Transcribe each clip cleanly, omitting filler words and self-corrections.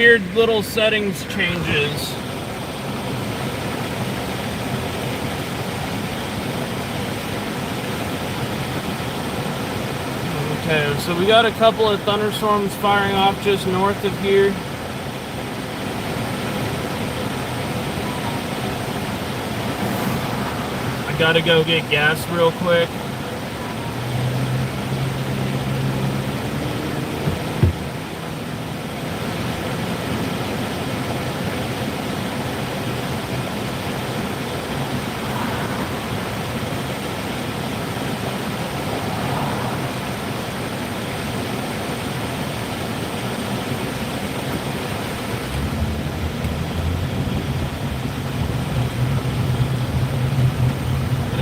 weird little settings changes. Okay, so we got a couple of thunderstorms firing off just north of here. I gotta go get gas real quick.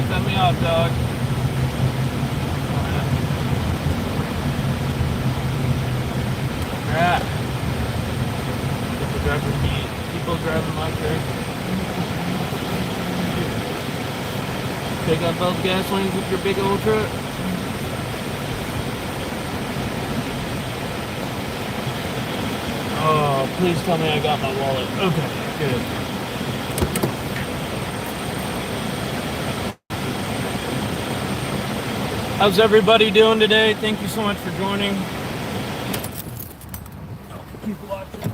Cut me off, dog. Alright. People driving like crazy. Pick up both gas lanes with your big old truck. Oh, please tell me I got my wallet. Okay, good. How's everybody doing today? Thank you so much for joining. Keep watching.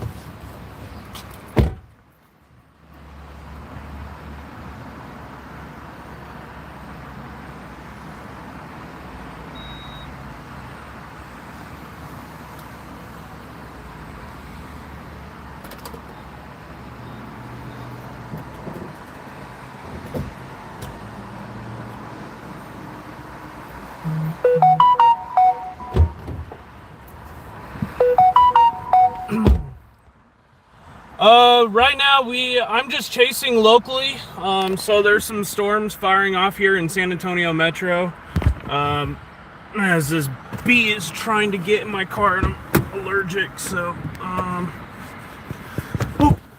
Right now I'm just chasing locally. So there's some storms firing off here in San Antonio Metro. As this bee is trying to get in my car and I'm allergic, so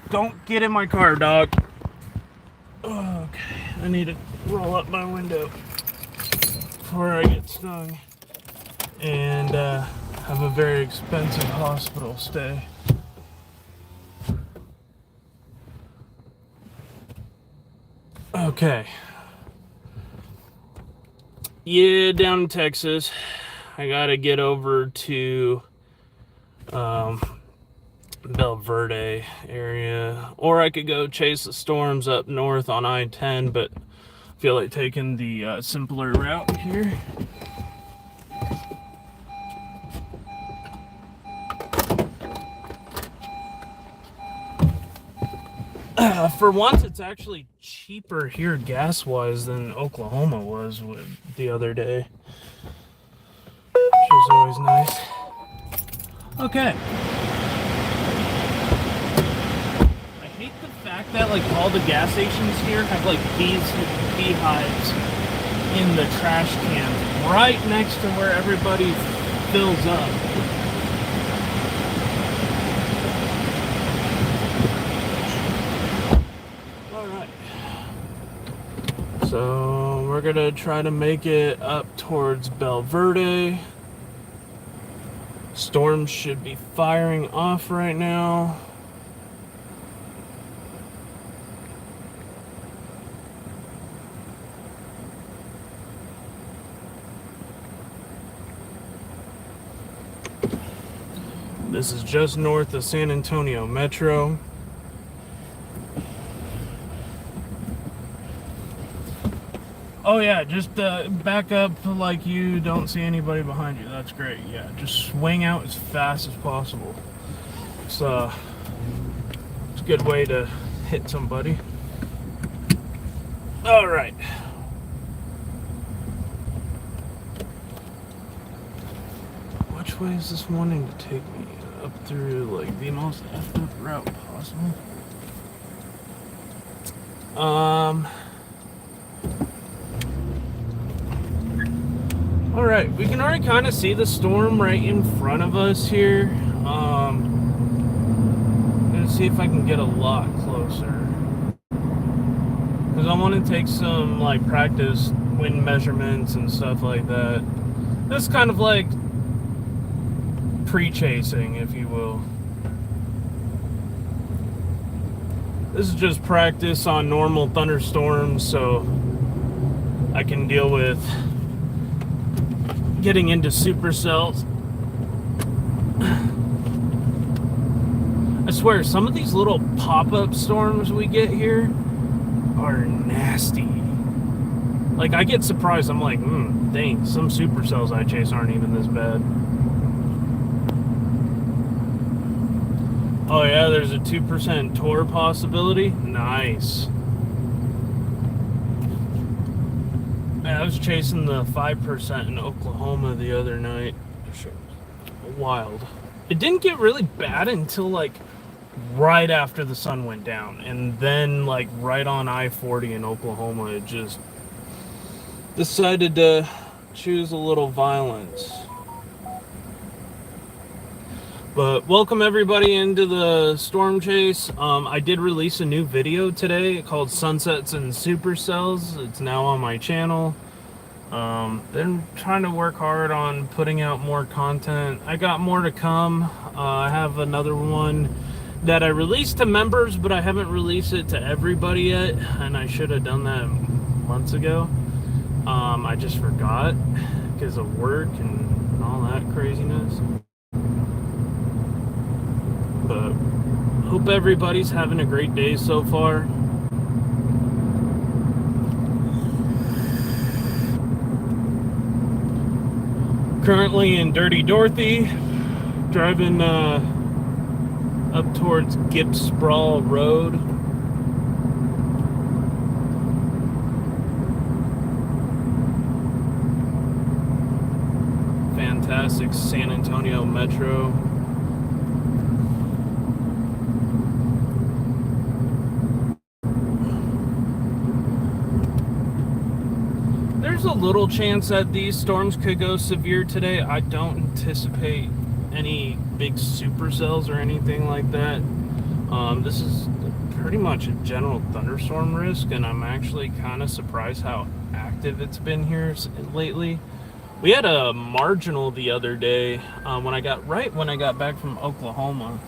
don't get in my car, dog. Okay, I need to roll up my window before I get stung and have a very expensive hospital stay. Okay. Yeah, down in Texas. I gotta get over to Belle Verde area, or I could go chase the storms up north on I-10, but I feel like taking the simpler route here. For once, it's actually cheaper here gas-wise than Oklahoma was the other day, which is always nice. Okay. I hate the fact that like all the gas stations here have like beehives in the trash cans right next to where everybody fills up. So we're gonna try to make it up towards Belle Verde. Storms should be firing off right now. This is just north of San Antonio Metro. Oh yeah, just back up like you don't see anybody behind you. That's great. Yeah, just swing out as fast as possible. It's a good way to hit somebody. All right. Which way is this wanting to take me? Up through like the most effed up route possible. Alright, we can already kind of see the storm right in front of us here. I'm gonna see if I can get a lot closer. Because I want to take some like practice wind measurements and stuff like that. This is kind of like pre-chasing, if you will. This is just practice on normal thunderstorms, so I can deal with getting into supercells. I swear, some of these little pop-up storms we get here are nasty. Like, I get surprised. I'm like, dang, some supercells I chase aren't even this bad. Oh yeah, there's a 2% Tor possibility. Nice. I was chasing the 5% in Oklahoma the other night. Wild. It didn't get really bad until like right after the sun went down, and then like right on I-40 in Oklahoma, it just decided to choose a little violence. But welcome everybody into the storm chase. I did release a new video today called Sunsets and Supercells. It's now on my channel. Been trying to work hard on putting out more content. I got more to come. I have another one that I released to members, but I haven't released it to everybody yet, and I should have done that months ago. I just forgot because of work and all that craziness. But hope everybody's having a great day so far. Currently in Dirty Dorothy, driving up towards Gibbs Sprawl Road. Fantastic San Antonio Metro. There's a little chance that these storms could go severe today. I don't anticipate any big supercells or anything like that. This is pretty much a general thunderstorm risk, and I'm actually kind of surprised how active it's been here lately. We had a marginal the other day when I got back from Oklahoma,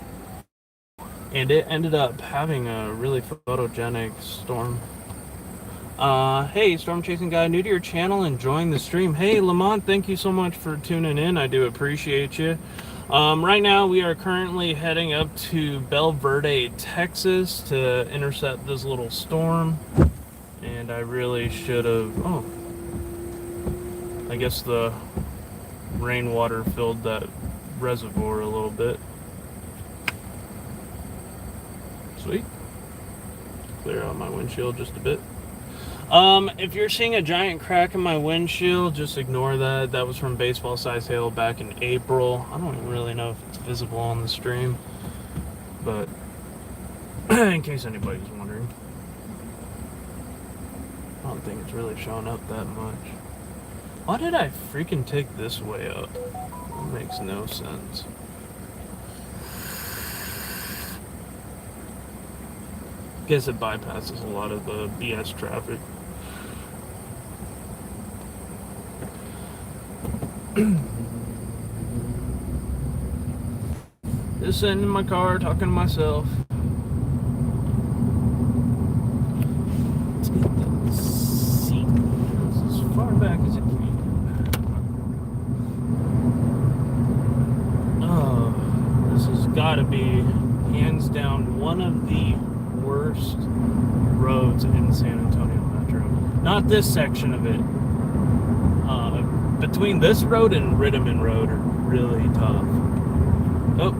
and it ended up having a really photogenic storm. Hey, storm chasing guy, new to your channel, enjoying the stream. Hey, Lamont, thank you so much for tuning in. I do appreciate you. Right now, we are currently heading up to Belle Verde, Texas to intercept this little storm. And I really should have... Oh. I guess the rainwater filled that reservoir a little bit. Sweet. Clear out my windshield just a bit. If you're seeing a giant crack in my windshield, just ignore that. That was from baseball-sized hail back in April. I don't even really know if it's visible on the stream, but in case anybody's wondering, I don't think it's really showing up that much. Why did I freaking take this way up? That makes no sense. Guess it bypasses a lot of the BS traffic. Just sitting in my car talking to myself. Let's get the seat as far back as it can. Oh, this has got to be hands down one of the worst roads in San Antonio Metro. Not this section of it. Between this road and Rittiman Road are really tough. Oh.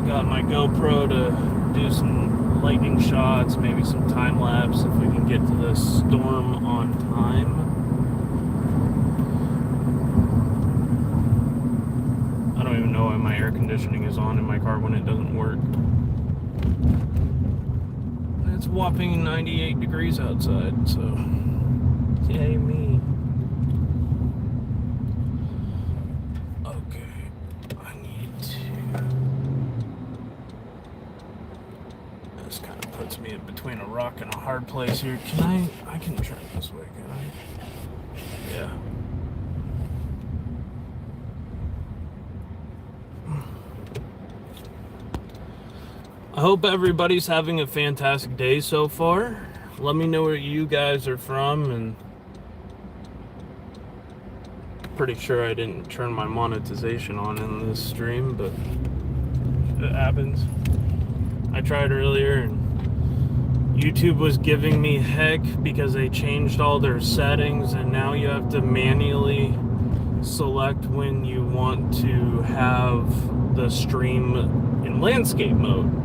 Got my GoPro to do some lightning shots, maybe some time lapse if we can get to the storm on time. I don't even know why my air conditioning is on in my car when it doesn't work. It's whopping 98 degrees outside, so yay me. Okay, I need to... This kind of puts me in between a rock and a hard place here. I can turn this way, can I? Yeah. I hope everybody's having a fantastic day so far. Let me know where you guys are from, and pretty sure I didn't turn my monetization on in this stream, but it happens. I tried earlier and YouTube was giving me heck because they changed all their settings, and now you have to manually select when you want to have the stream in landscape mode.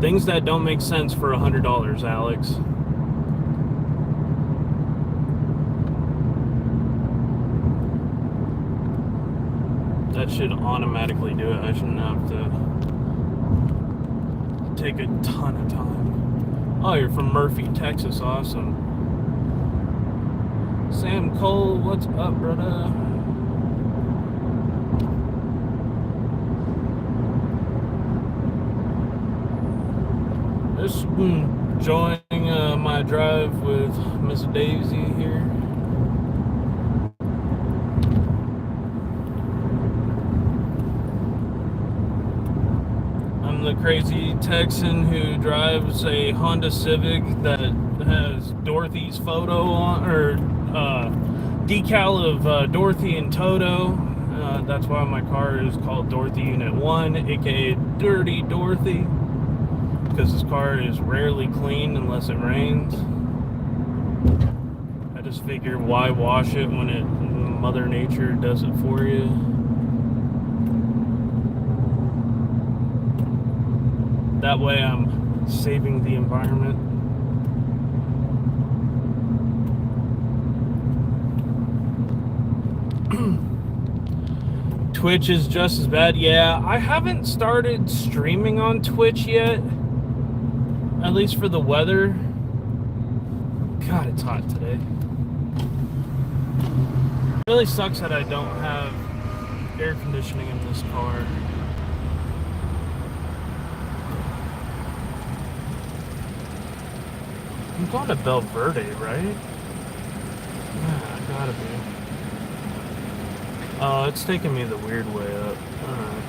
Things that don't make sense for $100, Alex. That should automatically do it. I shouldn't have to take a ton of time. Oh, you're from Murphy, Texas. Awesome. Sam Cole, what's up, brother? Just enjoying my drive with Miss Daisy here. I'm the crazy Texan who drives a Honda Civic that has Dorothy's photo on, or decal of Dorothy and Toto. That's why my car is called Dorothy Unit 1, aka Dirty Dorothy, because this car is rarely cleaned unless it rains. I just figure, why wash it when Mother Nature does it for you? That way I'm saving the environment. Twitch is just as bad. Yeah, I haven't started streaming on Twitch yet. At least for the weather. God, it's hot today. It really sucks that I don't have air conditioning in this car. I'm going to Bel Verde, right? Yeah, gotta be. Oh, it's taking me the weird way up. Alright.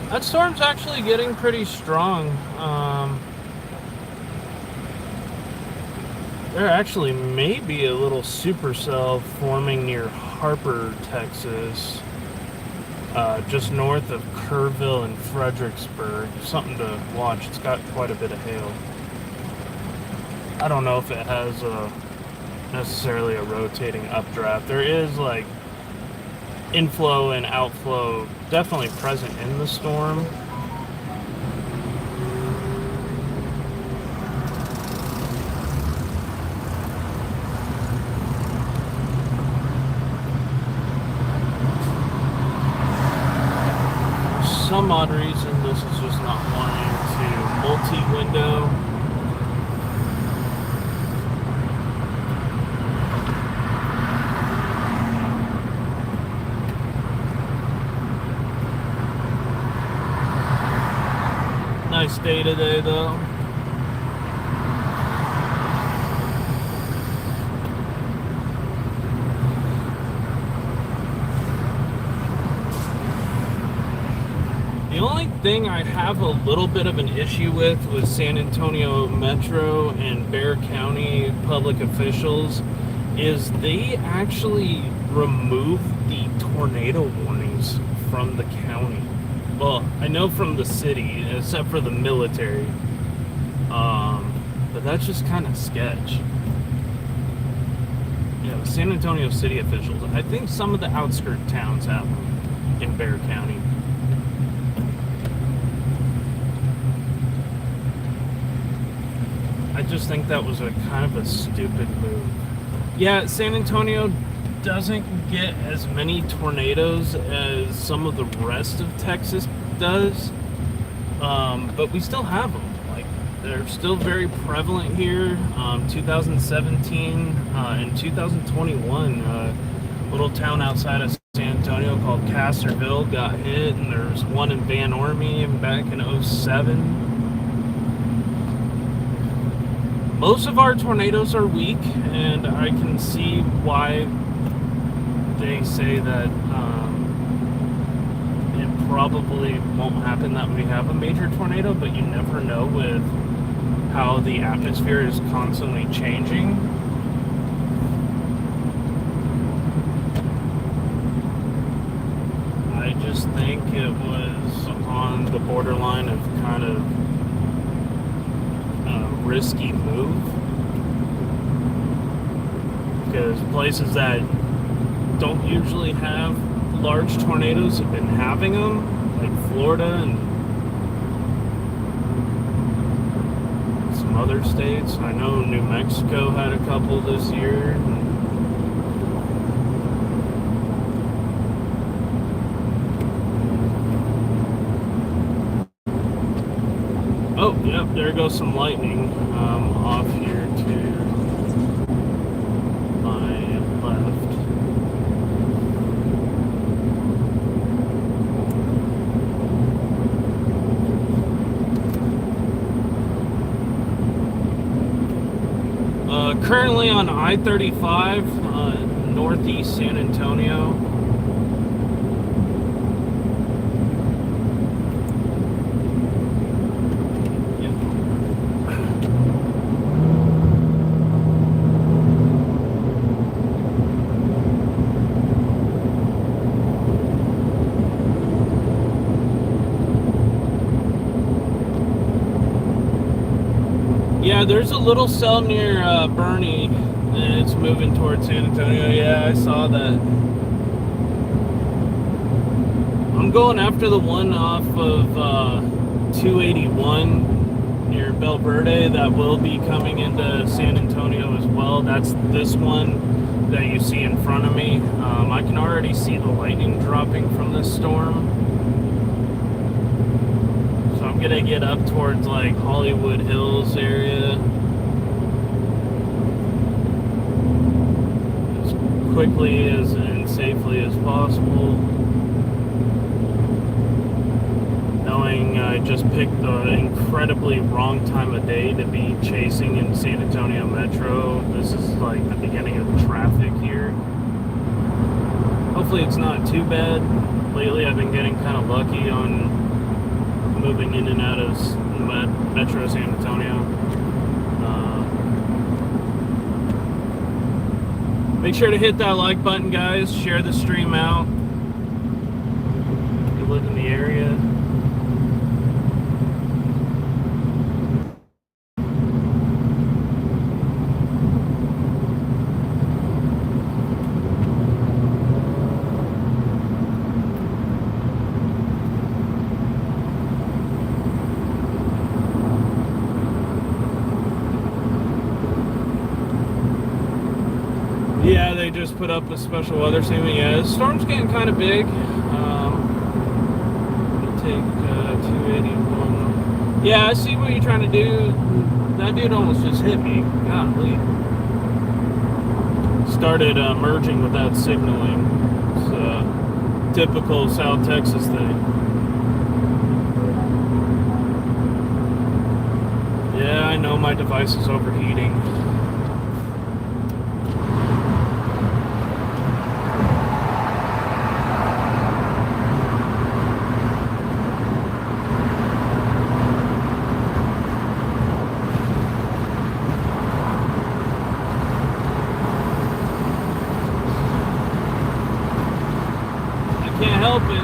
That storm's actually getting pretty strong. There actually may be a little supercell forming near Harper, Texas. Just north of Kerrville and Fredericksburg. Something to watch. It's got quite a bit of hail. I don't know if it has necessarily a rotating updraft. There is like inflow and outflow definitely present in the storm. For some odd reason, this is just not wanting to multi-window. Nice day today, though. The only thing I have a little bit of an issue with San Antonio Metro and Bexar County public officials is they actually removed the tornado warnings from the county. Well, I know from the city, except for the military. But that's just kind of sketch. Yeah, the San Antonio city officials. I think some of the outskirt towns have them in Bexar County. I just think that was a kind of a stupid move. Yeah, San Antonio doesn't get as many tornadoes as some of the rest of Texas does, but we still have them. Like, they're still very prevalent here. 2017 and 2021, a little town outside of San Antonio called Casterville got hit, and there's one in Van Ormy back in 07. Most of our tornadoes are weak, and I can see why they say that probably won't happen that we have a major tornado, but you never know with how the atmosphere is constantly changing. I just think it was on the borderline of kind of a risky move, because places that don't usually have large tornadoes have been having them, like Florida and some other states. I know New Mexico had a couple this year. Oh, yep, there goes some lightning off here to my left. Currently on I-35, northeast San Antonio. Yeah, there's a little cell near Bernie, and it's moving towards San Antonio. Yeah, I saw that. I'm going after the one off of 281 near Bel Verde that will be coming into San Antonio as well. That's this one that you see in front of me. I can already see the lightning dropping from this storm. I'm gonna get up towards like Hollywood Hills area as quickly and safely as possible, knowing I just picked the incredibly wrong time of day to be chasing in San Antonio Metro. This is like the beginning of traffic here. Hopefully it's not too bad. Lately I've been getting kind of lucky on moving in and out of Metro San Antonio. Make sure to hit that like button, guys. Share the stream out. If you live in the area. Yeah, they just put up a special weather statement. Yeah, the storm's getting kind of big. We'll take 281. Yeah, I see what you're trying to do. That dude almost just hit me. Golly. Started merging without signaling. It's a typical South Texas thing. Yeah, I know my device is overheating. Can't help it.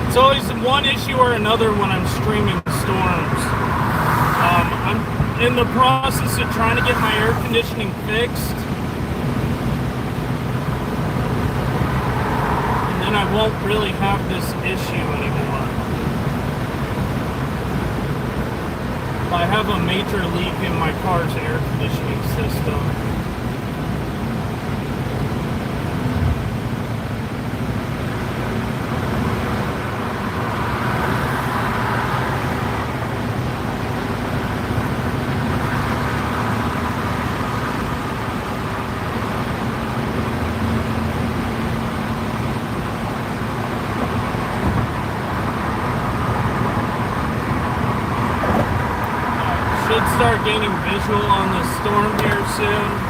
It's always one issue or another when I'm streaming storms. I'm in the process of trying to get my air conditioning fixed. And then I won't really have this issue anymore. I have a major leak in my car's air conditioning system. start gaining visual on the storm here soon.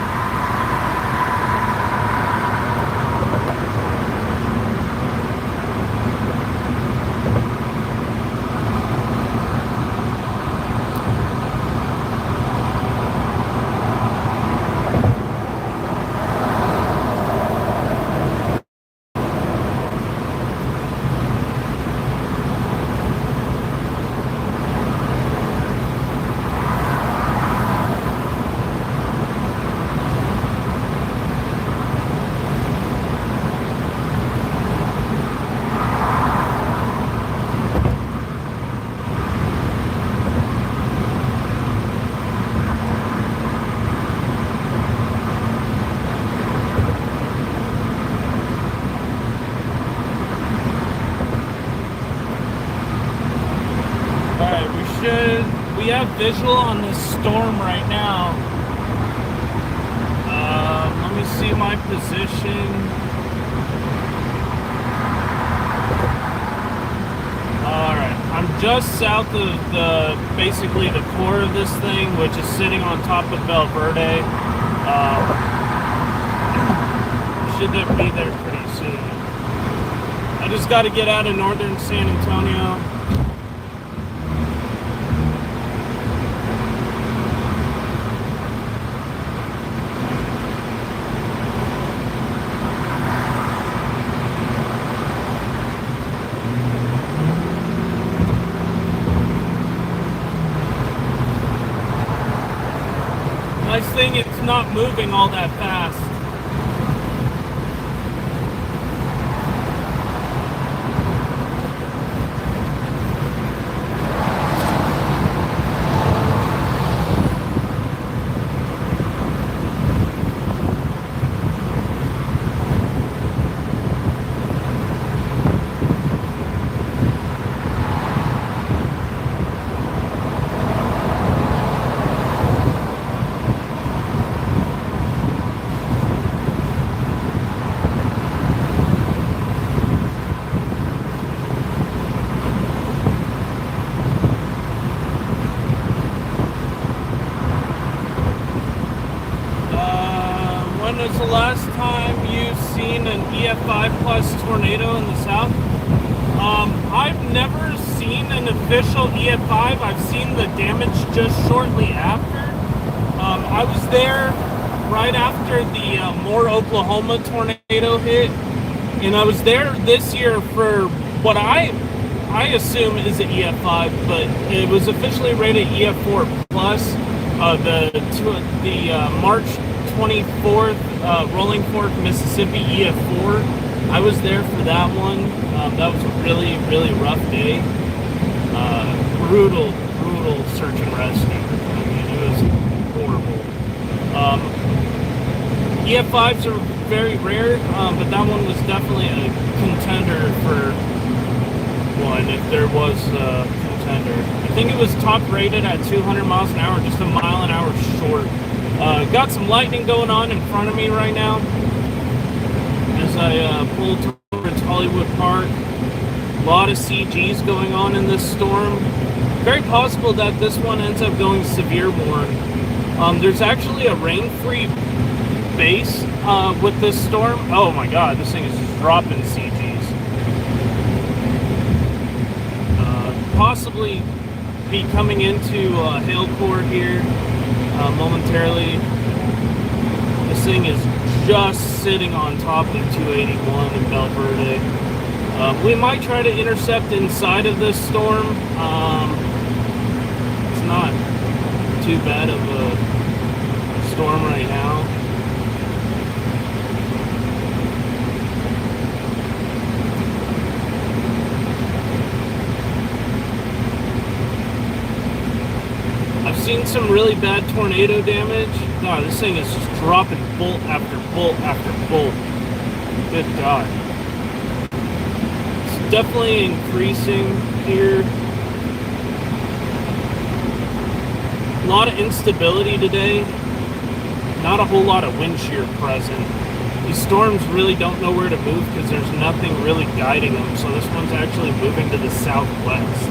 We have visual on this storm right now. Let me see my position. Alright, I'm just south of basically the core of this thing, which is sitting on top of Bel Verde. Should be there pretty soon. I just got to get out of northern San Antonio. Nice thing, it's not moving all that fast. When was the last time you've seen an EF5 plus tornado in the south? I've never seen an official EF5. I've seen the damage just shortly after. I was there right after the Moore, Oklahoma tornado hit, and I was there this year for what I assume is an EF5, but it was officially rated EF4 plus. The March 24th Rolling Fork, Mississippi EF4. I was there for that one. That was a really, really rough day. Brutal search and rescue. I mean, it was horrible. EF5s are very rare, but that one was definitely a contender for one, if there was a contender. I think it was top rated at 200 miles an hour, just a mile an hour short. Got some lightning going on in front of me right now as I pull towards Hollywood Park. A lot of CGs going on in this storm. Very possible that this one ends up going severe more. There's actually a rain-free base with this storm. Oh my god, this thing is just dropping CGs. Possibly be coming into hail core here momentarily. This thing is just sitting on top of 281 in Bel Verde. We might try to intercept inside of this storm. It's not too bad of a storm right now. I've seen some really bad tornado damage. God, this thing is just dropping bolt after bolt after bolt. Good God. It's definitely increasing here. A lot of instability today. Not a whole lot of wind shear present. These storms really don't know where to move because there's nothing really guiding them. So this one's actually moving to the southwest.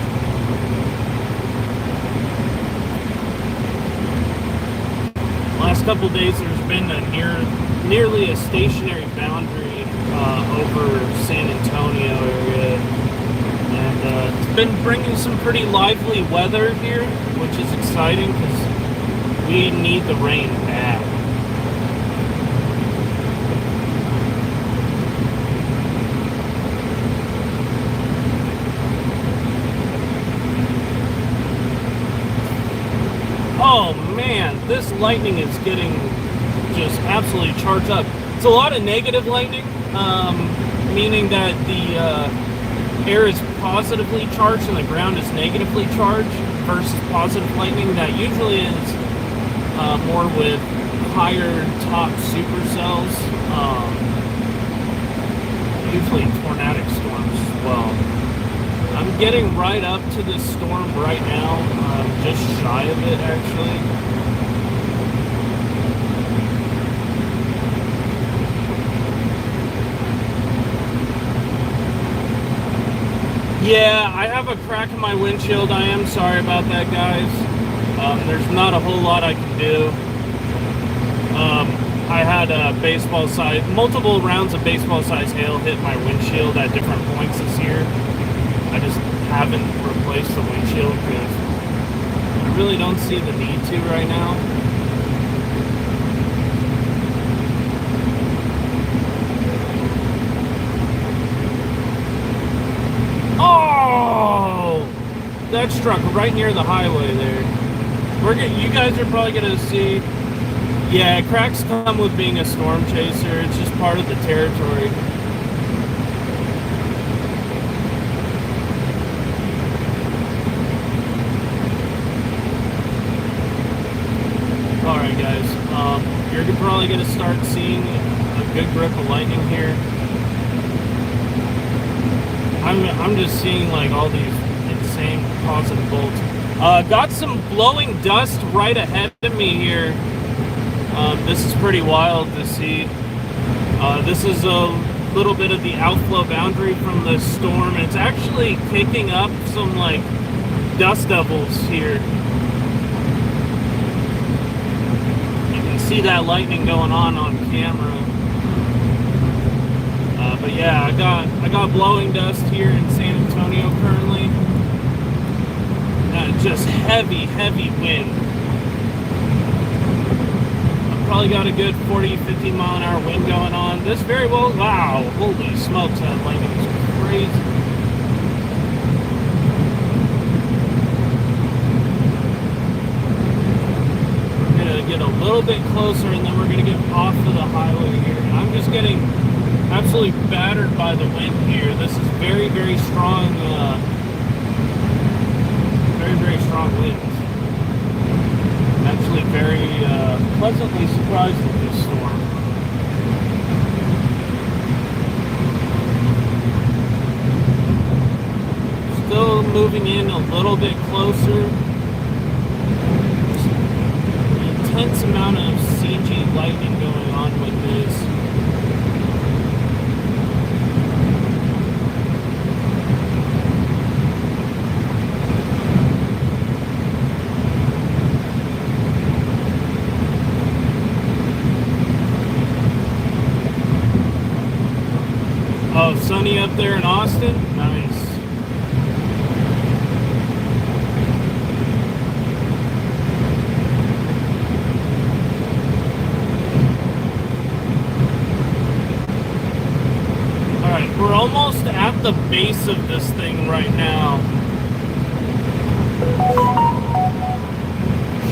couple days there's been a nearly a stationary boundary over San Antonio area, and it's been bringing some pretty lively weather here, which is exciting because we need the rain bad. Oh man, this lightning is getting just absolutely charged up. It's a lot of negative lightning, meaning that the air is positively charged and the ground is negatively charged, versus positive lightning that usually is more with higher top supercells, usually tornadic storms as well. I'm getting right up to this storm right now, just shy of it actually. Yeah, I have a crack in my windshield. I am sorry about that, guys. There's not a whole lot I can do. I had multiple rounds of baseball size hail hit my windshield at different points this year. I just haven't replaced the windshield because I really don't see the need to right now. Oh! That struck right near the highway there. You guys are probably gonna see. Yeah, cracks come with being a storm chaser. It's just part of the territory. Alright guys, you're probably going to start seeing a good grip of lightning here. I'm just seeing like all these insane positive bolts. Got some blowing dust right ahead of me here. This is pretty wild to see. This is a little bit of the outflow boundary from the storm. It's actually kicking up some like dust devils here. See that lightning going on camera. But yeah, I got blowing dust here in San Antonio currently. Just heavy wind. I've probably got a good 40-50 mile an hour wind going on. This very well, wow, holy smokes, that lightning is crazy. Get a little bit closer and then we're going to get off of the highway here. And I'm just getting absolutely battered by the wind here. This is very strong, very strong winds. I'm actually very pleasantly surprised with this storm. Still moving in a little bit closer. Intense amount of CG lightning going on with this. Oh, sunny up there in Austin? Nice. We're almost at the base of this thing right now.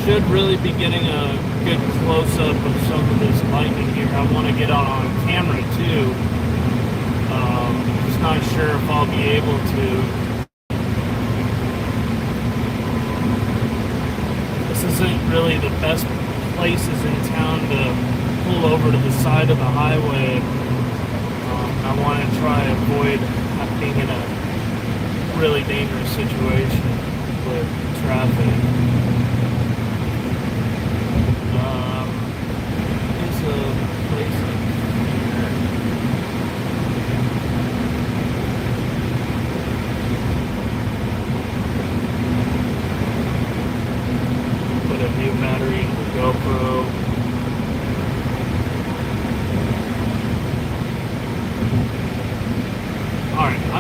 Should really be getting a good close-up of some of this lightning here. I want to get on camera too. Just not sure if I'll be able to. This isn't really the best places in town to pull over to the side of the highway. I want to try to avoid being in a really dangerous situation with traffic. There's a place up here. Put a new battery in the GoPro.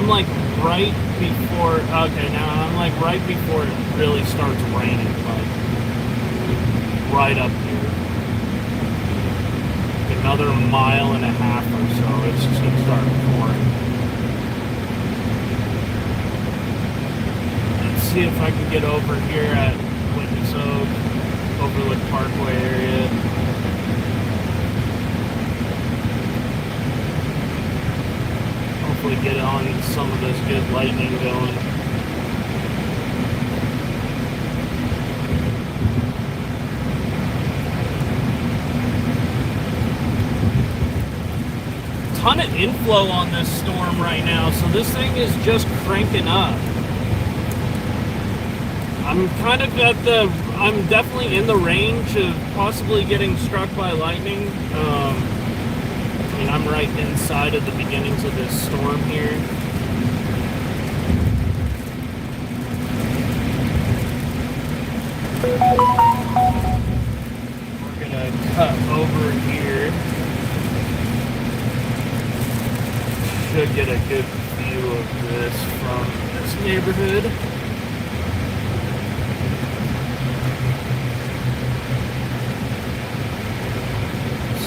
I'm like right before, okay, now I'm like right before it really starts raining, like right up here. Another mile and a half or so, it's just gonna start pouring. Let's see if I can get over here at Witness Oak, Overlook Parkway area. Hopefully get on some of this good lightning going. Ton of inflow on this storm right now, so this thing is just cranking up. I'm kind of I'm definitely in the range of possibly getting struck by lightning. I mean, I'm right inside of the beginnings of this storm here. We're gonna cut over here. Should get a good view of this from this neighborhood.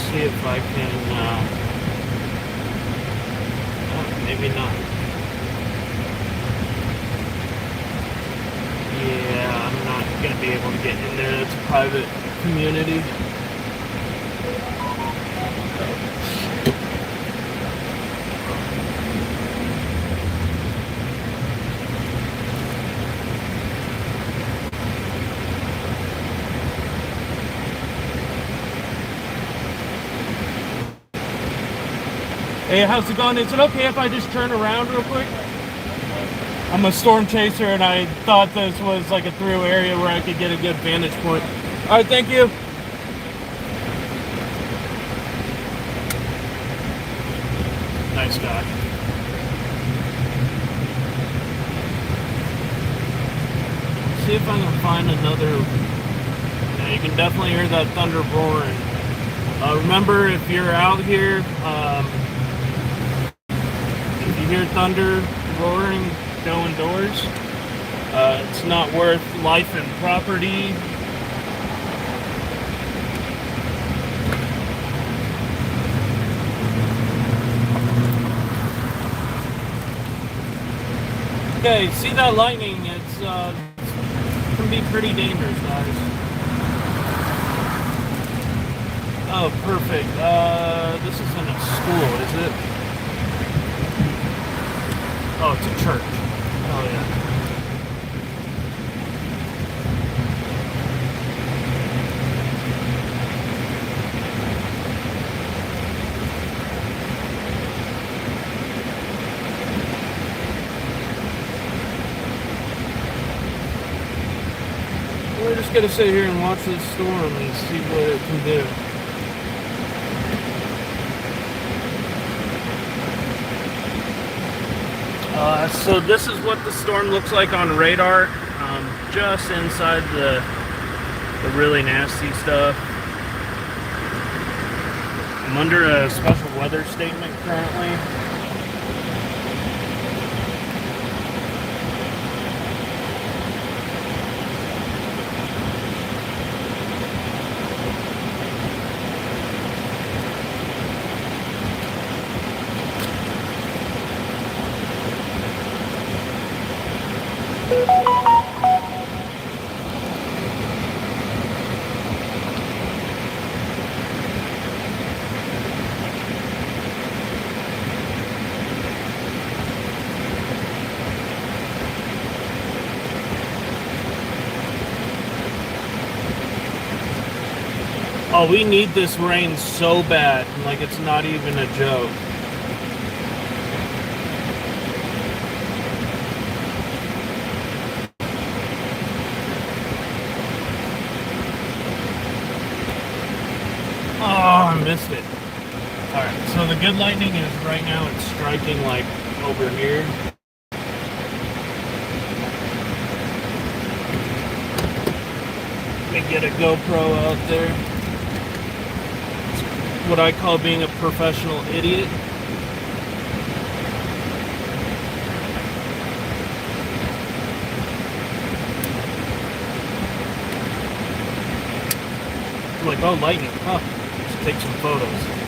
See if I can, maybe not. Yeah, I'm not going to be able to get in there. It's a private community. Hey, how's it going? Is it okay if I just turn around real quick? I'm a storm chaser and I thought this was like a through area where I could get a good vantage point. All right, thank you. Nice guy. See if I can find another. Yeah, you can definitely hear that thunder roaring. Remember, if you're out here, if you hear thunder roaring, go indoors. It's not worth life and property. Okay, see that lightning? It can be pretty dangerous, guys. Oh, perfect. This isn't a school, is it? Oh, it's a church. Oh, yeah. We're just gonna sit here and watch this storm and see what it can do. So this is what the storm looks like on radar, just inside the really nasty stuff. I'm under a special weather statement currently. Oh, we need this rain so bad, like it's not even a joke. Oh, I missed it. Alright, so the good lightning is right now it's striking like over here. Let me get a GoPro out there. What I call being a professional idiot. like, oh, lightning. Huh. Let's take some photos.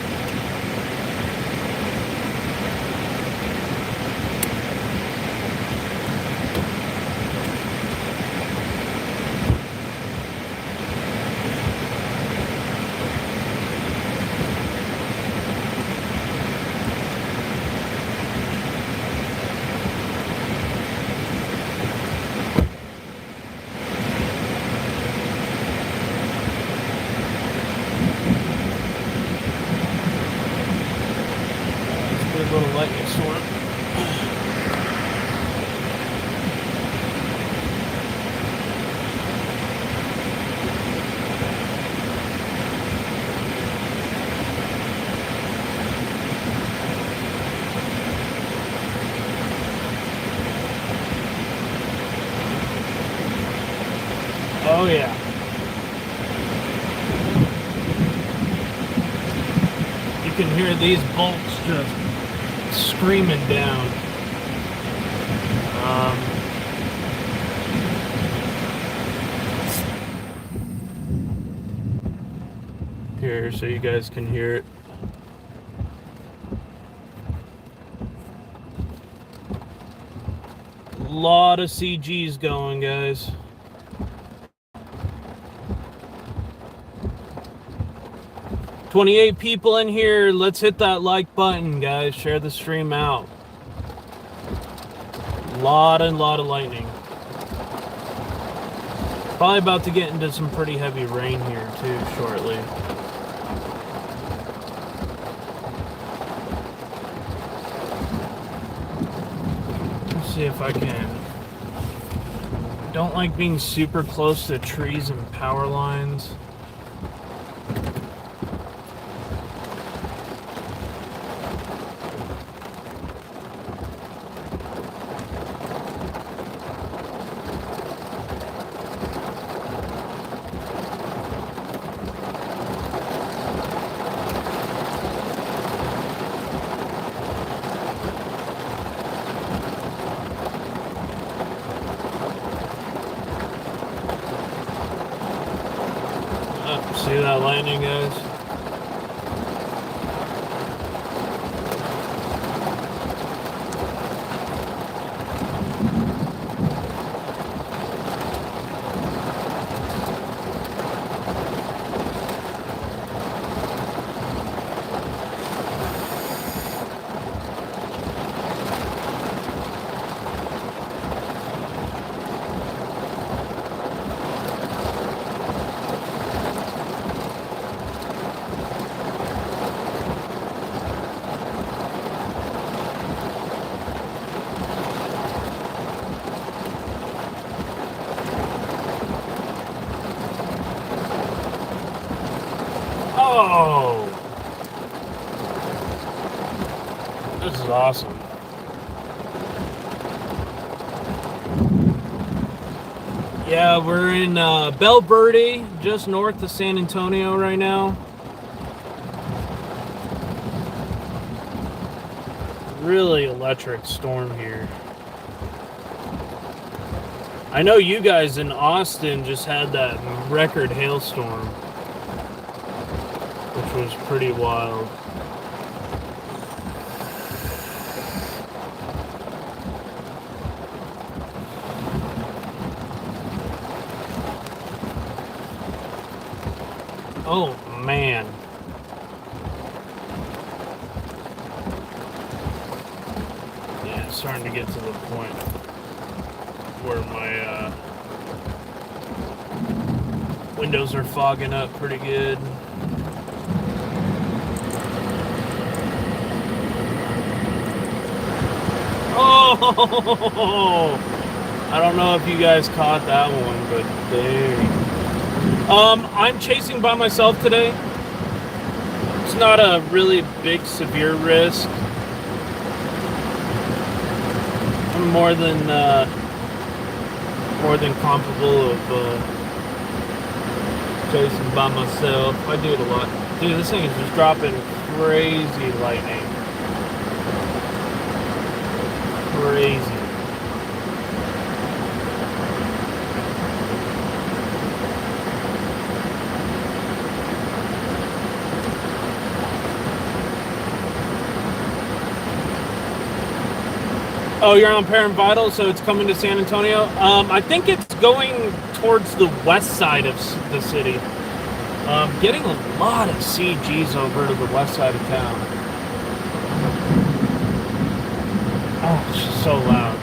Little lightning storm. Oh yeah. You can hear these bolts just screaming down. Here, so you guys can hear it. A lot of CGs going, guys. "28 people in here. Let's hit that like button, guys. Share the stream out." Lot of lightning. Probably about to get into some pretty heavy rain here too shortly. Let's see if I can. Don't like being super close to trees and power lines. See that lightning, guys? Oh! This is awesome. Yeah, we're in Bel Verde, just north of San Antonio right now. Really electric storm here. I know you guys in Austin just had that record hailstorm, which was pretty wild. Oh man. Yeah, it's starting to get to the point where my windows are fogging up pretty good. Oh, I don't know if you guys caught that one, but dang. I'm chasing by myself today. It's not a really big, severe risk. I'm more than comfortable of chasing by myself. I do it a lot. Dude, this thing is just dropping crazy lightning. Crazy. Oh, you're on Parent Vital, so it's coming to San Antonio. I think it's going towards the west side of the city. Getting a lot of CGs over to the west side of town. Oh, it's just so loud.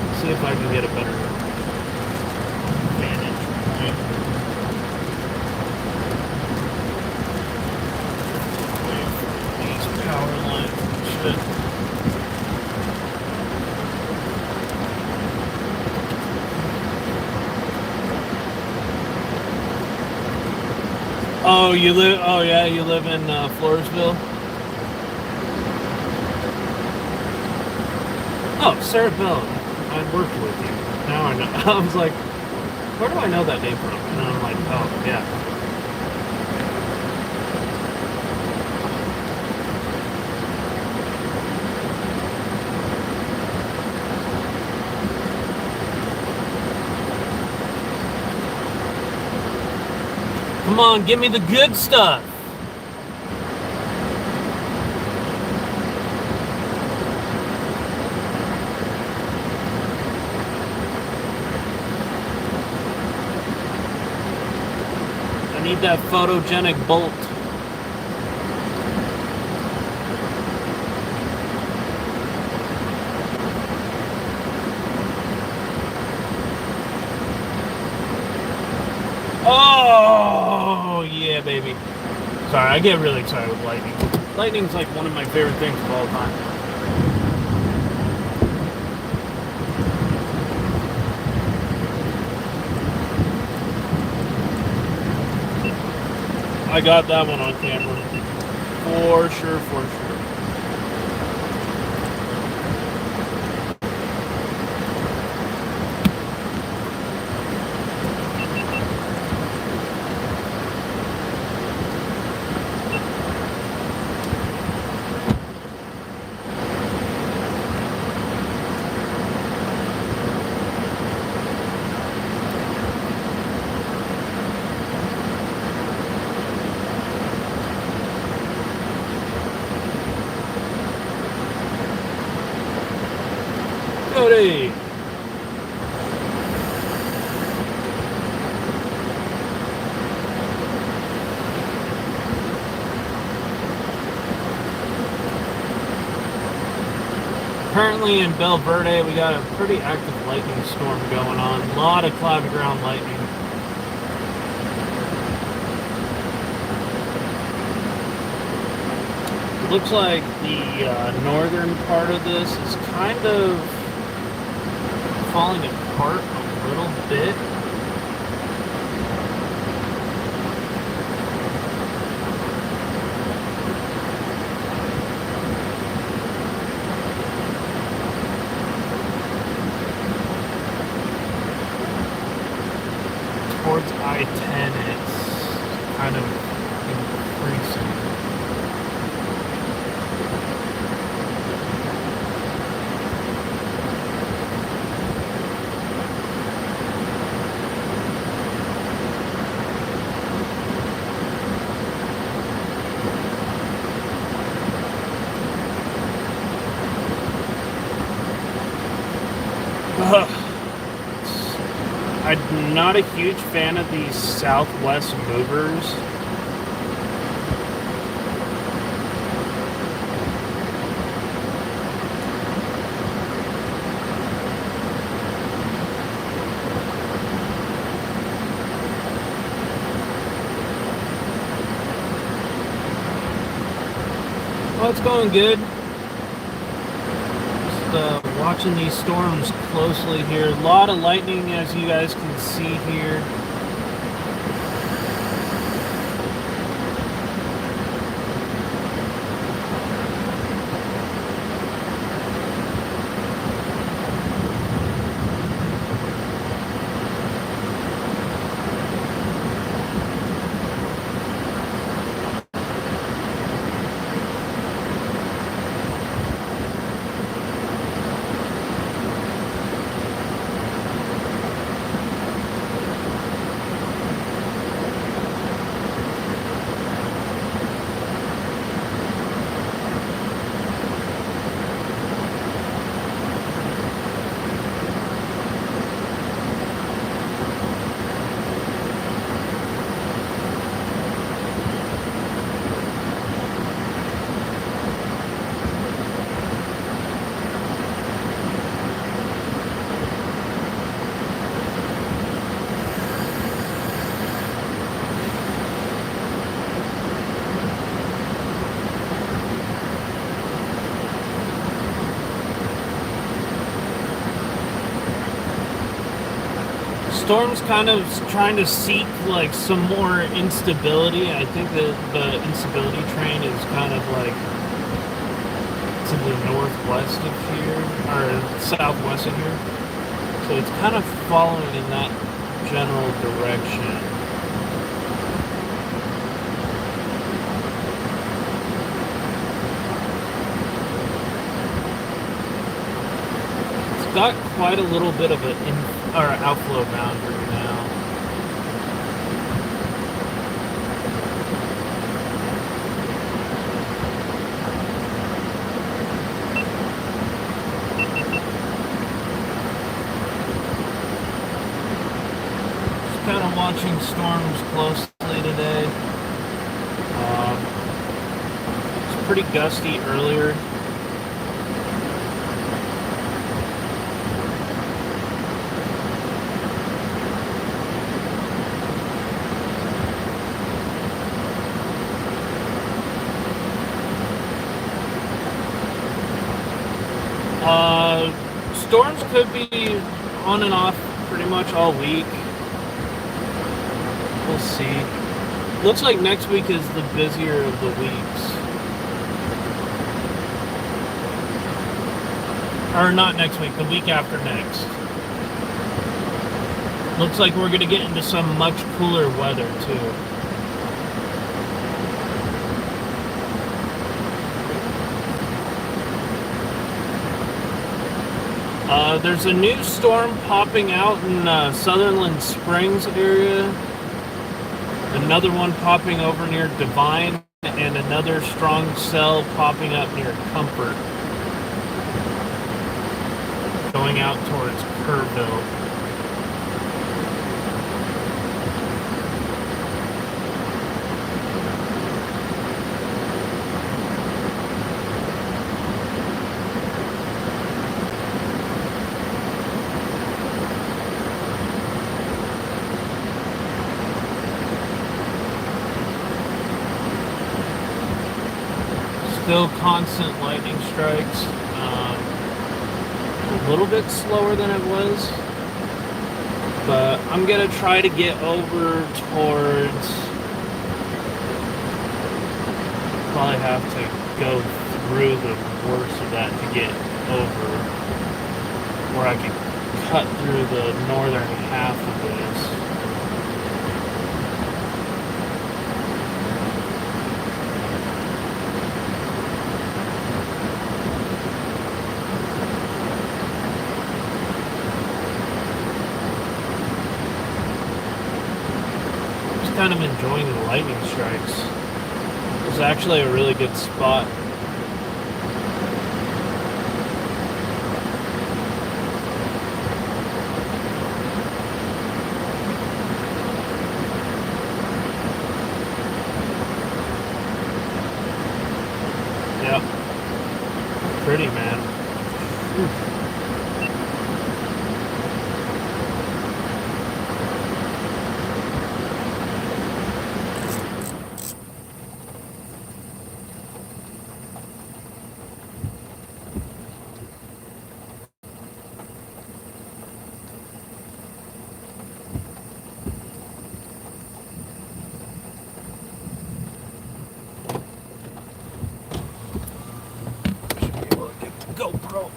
Let's see if I can get a better vantage point. Wait for these power lines and shit. Oh, you live? Oh, yeah, you live in Floresville. Oh, Sarah Bell. I worked with you. Now I know. I was like, where do I know that name from? And I'm like, oh, yeah. Come on, give me the good stuff. I need that photogenic bolt. Oh, yeah, baby. Sorry, I get really excited with lightning. Lightning's like one of my favorite things of all time. I got that one on camera. For sure, for sure. Cody! Currently in Bel Verde, we got a pretty active lightning storm going on. A lot of cloud to ground lightning. It looks like the northern part of this is kind of falling apart a little bit. Towards I-10, it's kind of increasing. I'm not a huge fan of these southwest movers. Well, it's going good. Watching these storms closely here. A lot of lightning, as you guys can see here. storm's kind of trying to seek like some more instability. I think that the instability train is kind of like to the northwest of here, or southwest of here. So it's kind of following in that general direction. It's got quite a little bit of an outflow boundary now. Kind of watching storms closely today. It's pretty gusty earlier. Storms could be on and off pretty much all week. We'll see. Looks like next week is the busier of the weeks. Or not next week, the week after next. Looks like we're going to get into some much cooler weather too. There's a new storm popping out in Sutherland Springs area. Another one popping over near Divine, and another strong cell popping up near Comfort, going out towards Kerrville. Still constant lightning strikes. A little bit slower than it was, but I'm gonna try to get over towards. Probably have to go through the worst of that to get over where I can cut through the northern half of this. Kind of enjoying the lightning strikes. It's actually a really good spot. Yep. Pretty, man. Oof. GoPro.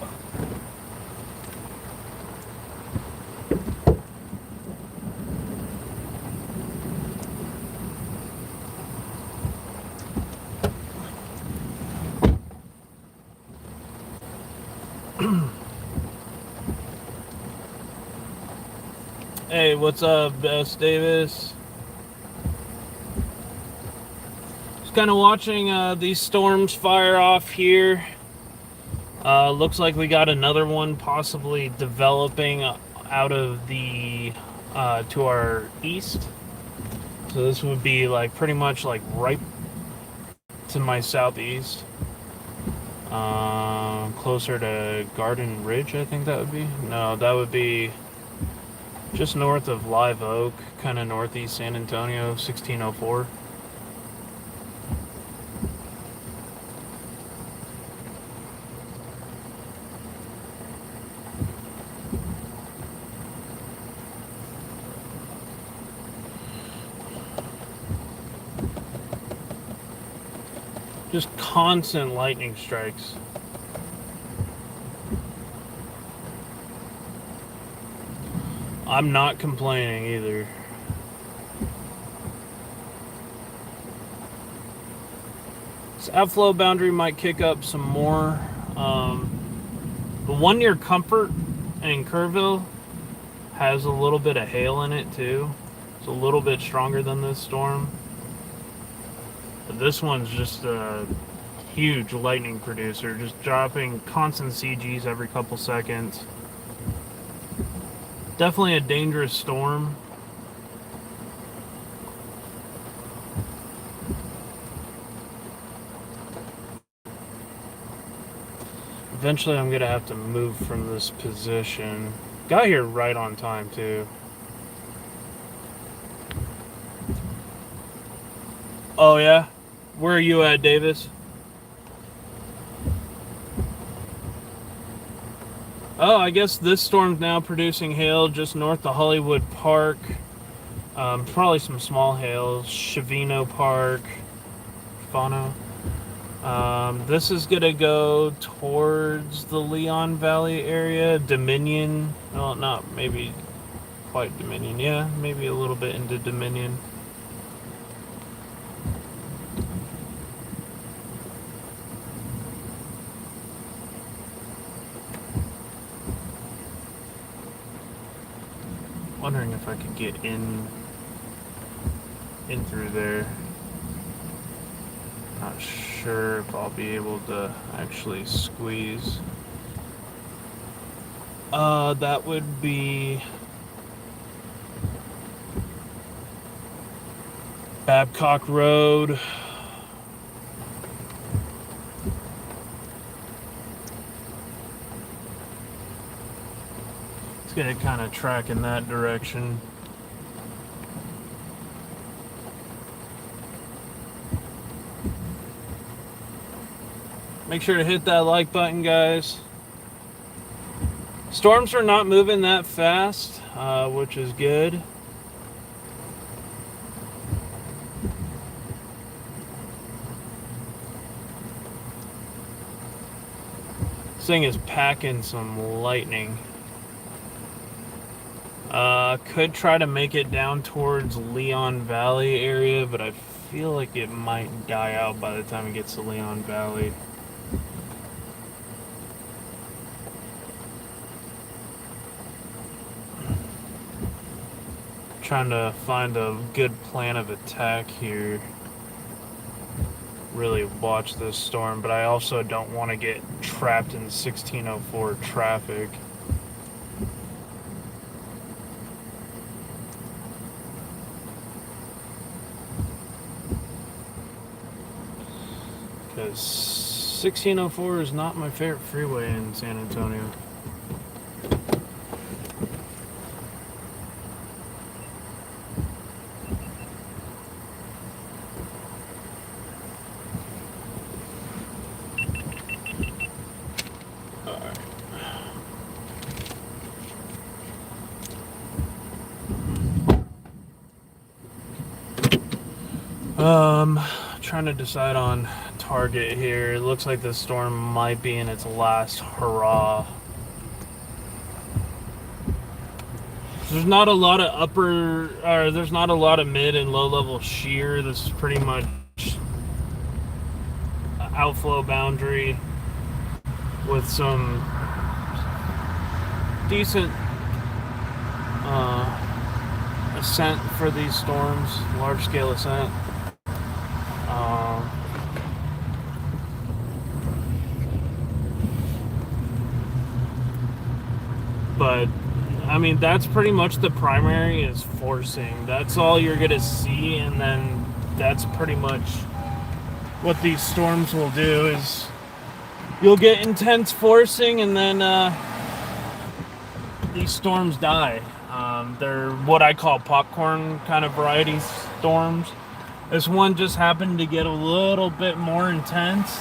Hey, what's up, Bess Davis? Just kind of watching these storms fire off here. Looks like we got another one possibly developing out of the to our east. So this would be like pretty much like right to my southeast. Closer to Garden Ridge, I think that would be. No, that would be just north of Live Oak, kind of northeast San Antonio, 1604. Just constant lightning strikes. I'm not complaining either. This outflow boundary might kick up some more. The one near Comfort and Kerrville has a little bit of hail in it too. It's a little bit stronger than this storm. But this one's just a huge lightning producer, just dropping constant CGs every couple seconds. Definitely a dangerous storm. Eventually I'm gonna have to move from this position. Got here right on time too. Oh yeah? Where are you at, Davis? Oh, I guess this storm's now producing hail just north of Hollywood Park. Probably some small hail. Chavino Park. Fano. This is gonna go towards the Leon Valley area. Dominion. Well, not maybe quite Dominion. Yeah, maybe a little bit into Dominion. Wondering if I could get in through there. Not sure if I'll be able to actually squeeze. That would be Babcock Road. It's gonna kind of track in that direction. Make sure to hit that like button, guys. Storms are not moving that fast, which is good. This thing is packing some lightning. Could try to make it down towards Leon Valley area, but I feel like it might die out by the time it gets to Leon Valley. Trying to find a good plan of attack here. Really watch this storm, but I also don't want to get trapped in 1604 traffic. Because 1604 is not my favorite freeway in San Antonio. Trying to decide on target here. It looks like this storm might be in its last hurrah. There's not a lot of there's not a lot of mid and low level shear. This is pretty much outflow boundary with some decent ascent for these storms, large scale ascent. But I mean, that's pretty much the primary is forcing. That's all you're gonna see, and then that's pretty much what these storms will do is you'll get intense forcing, and then these storms die. They're what I call popcorn kind of variety storms. This one just happened to get a little bit more intense.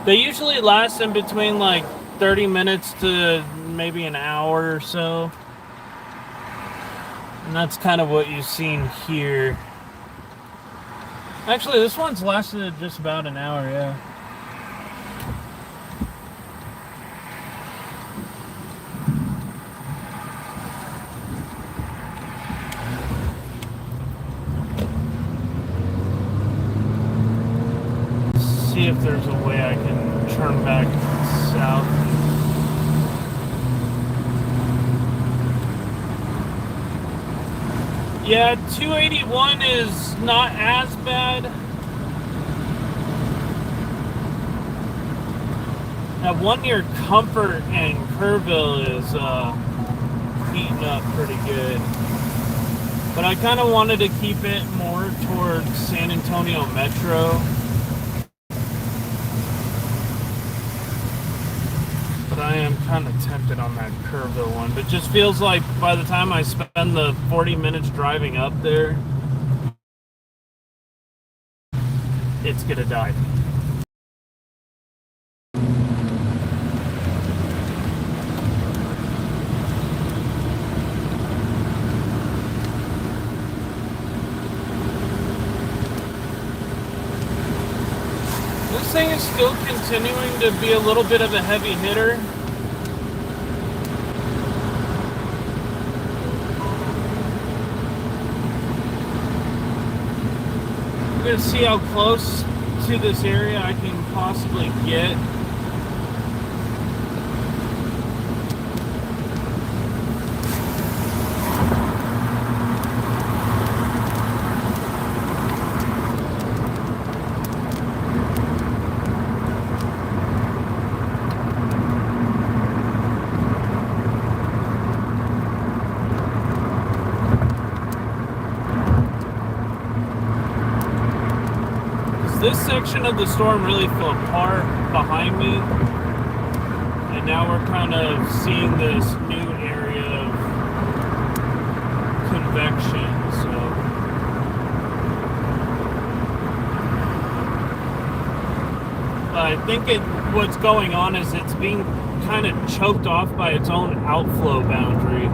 They usually last in between like 30 minutes to maybe an hour or so. And that's kind of what you've seen here. Actually, this one's lasted just about an hour, yeah. See if there's a way I can turn back south. Yeah, 281 is not as bad. That one near Comfort and Kerrville is heating up pretty good. But I kind of wanted to keep it more towards San Antonio Metro. But I am kind of tempted on that Kerrville one. But it just feels like by the time I spend the 40 minutes driving up there, it's gonna die. This thing is still continuing to be a little bit of a heavy hitter. I'm gonna see how close to this area I can possibly get. This section of the storm really fell apart behind me, and now we're kind of seeing this new area of convection. So I think what's going on is it's being kind of choked off by its own outflow boundary.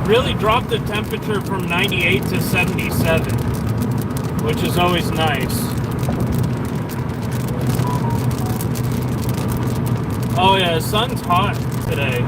Really dropped the temperature from 98 to 77, which is always nice. Oh yeah, the sun's hot today.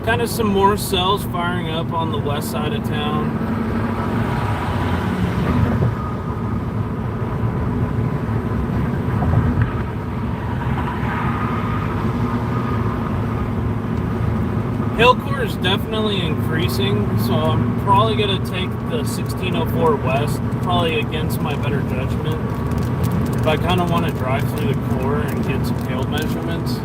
Kind of some more cells firing up on the west side of town. Hillcore is definitely increasing, so I'm probably going to take the 1604 west, probably against my better judgment. If I kind of want to drive through the core and get some tail measurements.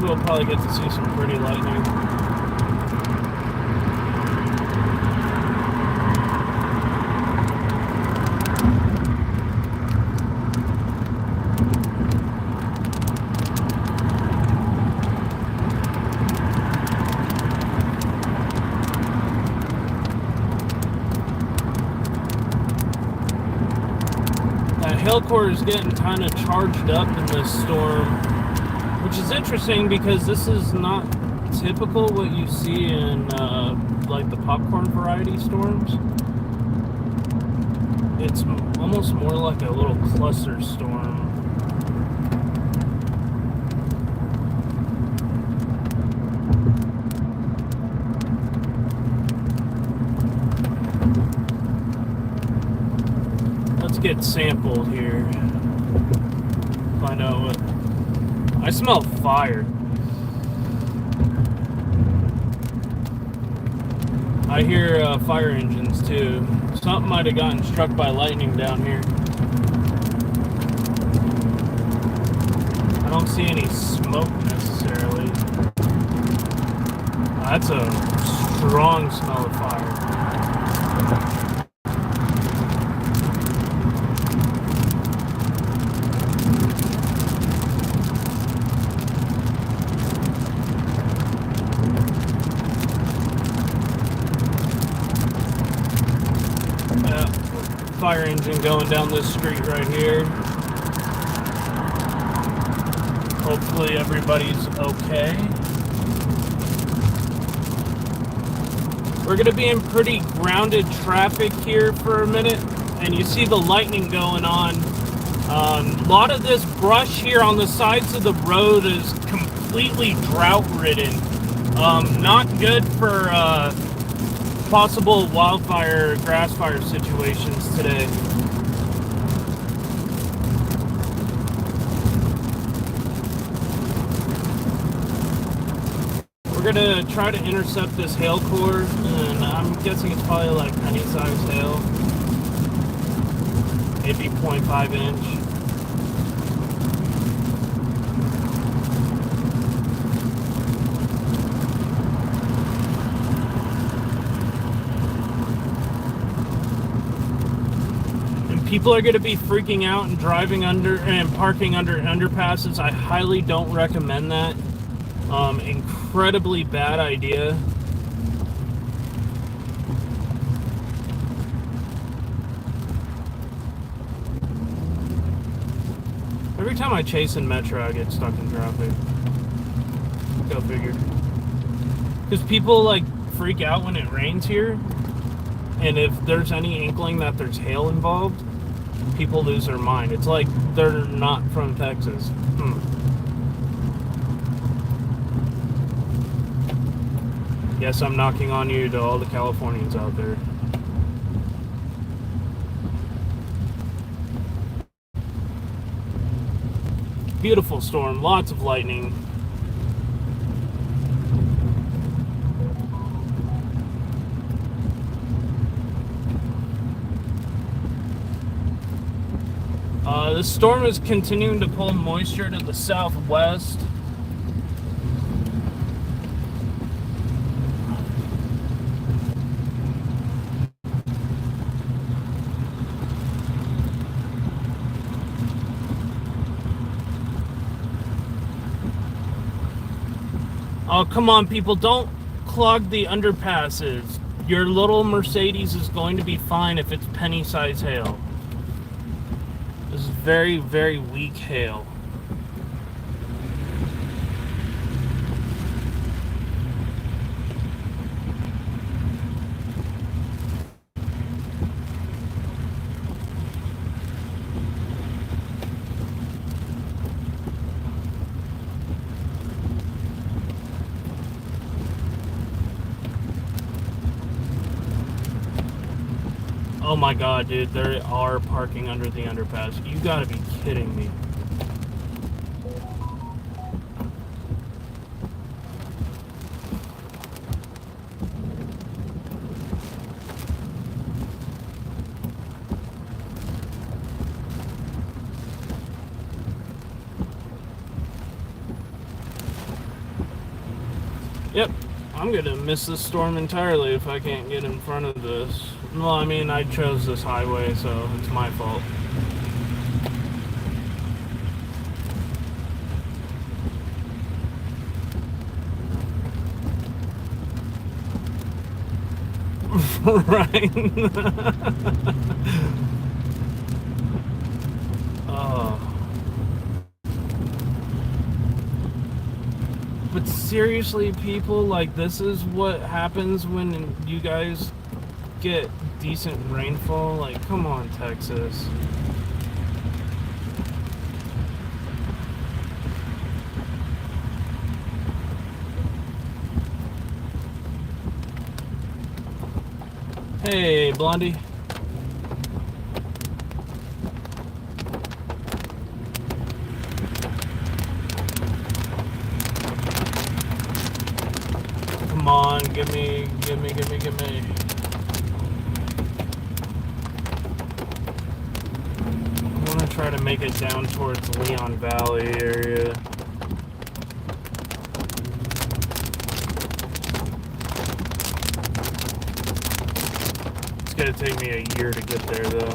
We'll probably get to see some pretty lightning. hail core is getting kind of charged up in this storm, which is interesting because this is not typical what you see in like the popcorn variety storms. It's almost more like a little cluster storm. Let's get sampled here. Find out what... I smell fire. I hear fire engines too. Something might have gotten struck by lightning down here. I don't see any smoke necessarily. That's a strong smell of fire. Fire engine going down this street right here. Hopefully everybody's okay. We're gonna be in pretty grounded traffic here for a minute, and you see the lightning going on. A lot of this brush here on the sides of the road is completely drought ridden. Not good for possible wildfire, grass fire situations today. We're gonna try to intercept this hail core, and I'm guessing it's probably like penny-sized hail, maybe 0.5 inch. People are going to be freaking out and driving under and parking under underpasses. I highly don't recommend that. Incredibly bad idea. Every time I chase in Metro, I get stuck in traffic. Go figure. Because people like freak out when it rains here, and if there's any inkling that there's hail involved, people lose their mind. It's like they're not from Texas. Yes, I'm knocking on you to all the Californians out there. Beautiful storm, lots of lightning. The storm is continuing to pull moisture to the southwest. Oh, come on, people, don't clog the underpasses. Your little Mercedes is going to be fine if it's penny-sized hail. This is very, very weak hail. Oh my god, dude, they are parking under the underpass. You gotta be kidding me. Yep, I'm gonna miss this storm entirely if I can't get in front of this. Well, I mean, I chose this highway, so it's my fault. Right. Oh. But seriously, people, like, this is what happens when you guys get decent rainfall. Like, come on, Texas. Hey, Blondie. Come on, give me. I want to try to make it down towards Leon Valley area. It's gonna take me a year to get there, though.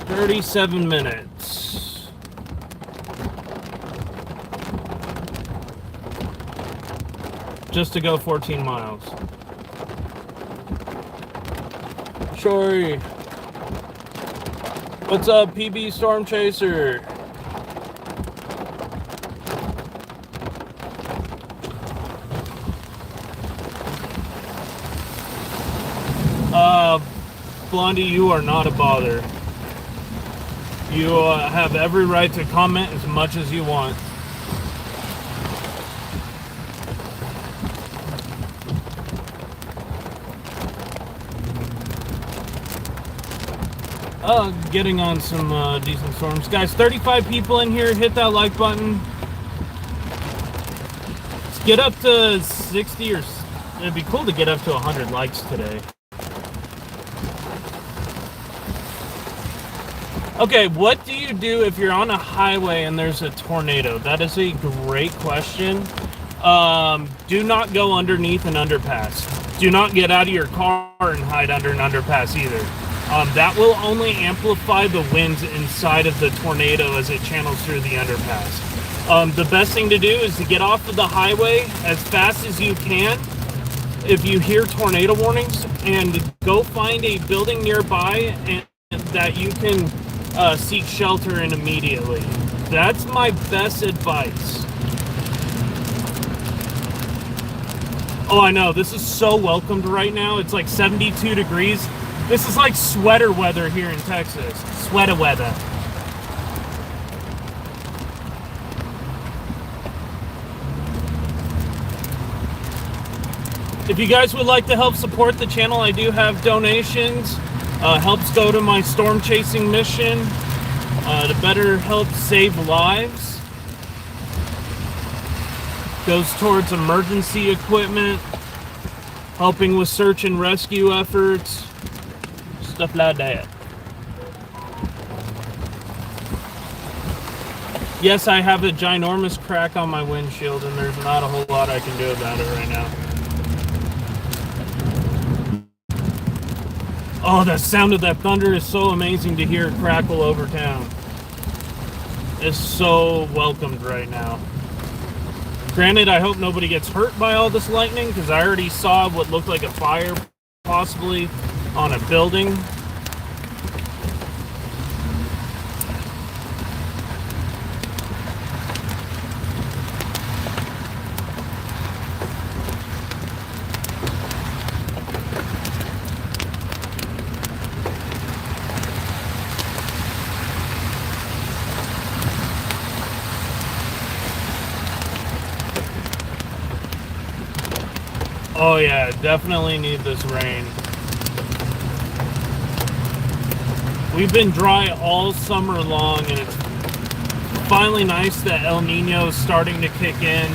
"37 minutes. Just to go 14 miles. Shori. What's up, PB Storm Chaser? Blondie, you are not a bother. You have every right to comment as much as you want. Getting on some decent storms. Guys, 35 people in here. Hit that like button. Let's get up to 60 or... It'd be cool to get up to 100 likes today. Okay, what do you do if you're on a highway and there's a tornado? That is a great question. Do not go underneath an underpass. Do not get out of your car and hide under an underpass either. That will only amplify the winds inside of the tornado as it channels through the underpass. The best thing to do is to get off of the highway as fast as you can if you hear tornado warnings, and go find a building nearby and that you can seek shelter in immediately. That's my best advice. Oh, I know, this is so welcomed right now. It's like 72 degrees. This is like sweater weather here in Texas. Sweater weather. If you guys would like to help support the channel, I do have donations. Helps go to my storm chasing mission to better help save lives. Goes towards emergency equipment, helping with search and rescue efforts, stuff like that. Yes, I have a ginormous crack on my windshield, and there's not a whole lot I can do about it right now. Oh, the sound of that thunder is so amazing to hear crackle over town. It's so welcomed right now. Granted, I hope nobody gets hurt by all this lightning, because I already saw what looked like a fire, possibly on a building. Oh yeah, definitely need this rain. We've been dry all summer long, and it's finally nice that El Nino is starting to kick in.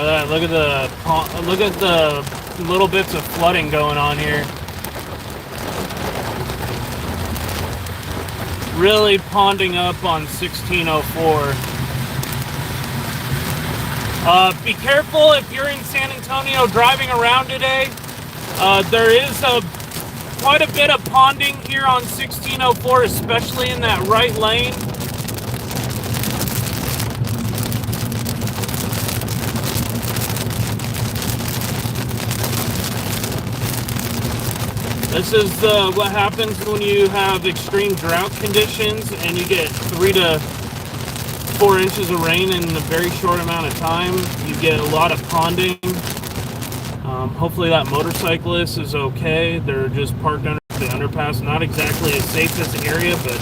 that. Look at the little bits of flooding going on here. Really ponding up on 1604. Be careful if you're in San Antonio driving around today. There is quite a bit of ponding here on 1604, especially in that right lane. This is what happens when you have extreme drought conditions and you get 3 to 4 inches of rain in a very short amount of time. You get a lot of ponding. Hopefully that motorcyclist is okay. They're just parked under the underpass. Not exactly as safe as the area, but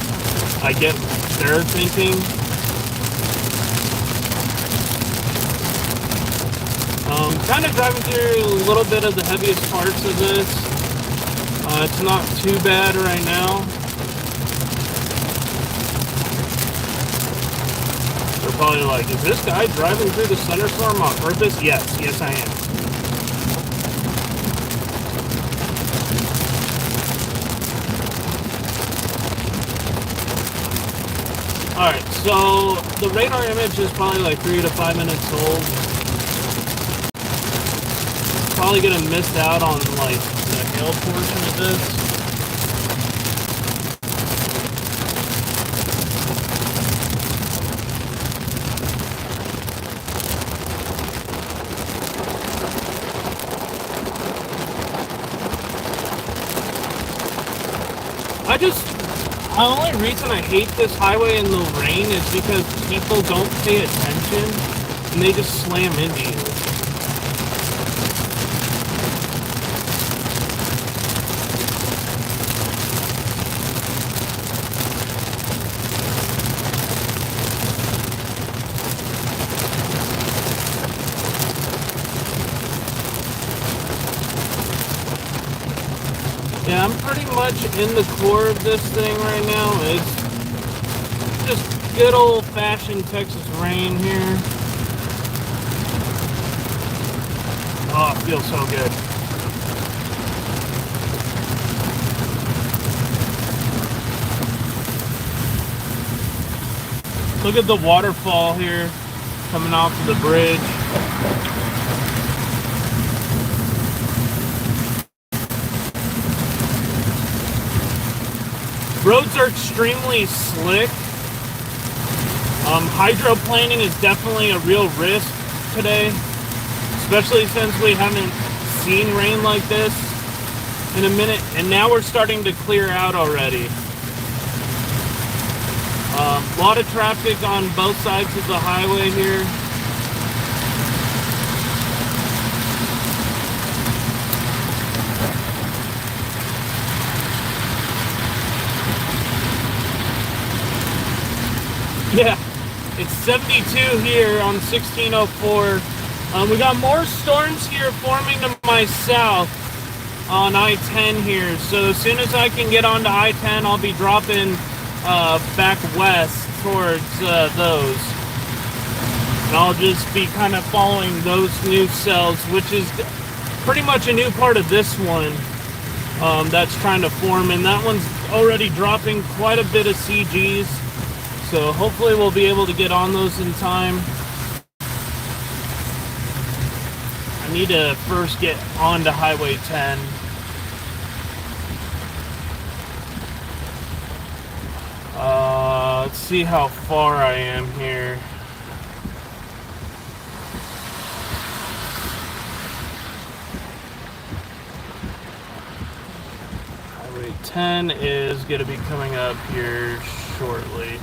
I get what they're thinking. Kind of driving through a little bit of the heaviest parts of this. It's not too bad right now. They're probably like, is this guy driving through the thunderstorm on purpose? Yes I am. Alright, so the radar image is probably like 3 to 5 minutes old. Probably gonna miss out on like the hail portion of this. The only reason I hate this highway in the rain is because people don't pay attention and they just slam into you. Yeah, I'm pretty much in the core of this thing right now. It's just good old-fashioned Texas rain here. Oh, it feels so good. Look at the waterfall here coming off of the bridge. Roads are extremely slick. Hydroplaning is definitely a real risk today, especially since we haven't seen rain like this in a minute, and now we're starting to clear out already. A lot of traffic on both sides of the highway here. Yeah, it's 72 here on 1604. We got more storms here forming to my south on I-10 here. So as soon as I can get onto I-10, I'll be dropping back west towards those. And I'll just be kind of following those new cells, which is pretty much a new part of this one that's trying to form. And that one's already dropping quite a bit of CGs. So hopefully we'll be able to get on those in time. I need to first get onto Highway 10. Let's see how far I am here. Highway 10 is going to be coming up here shortly.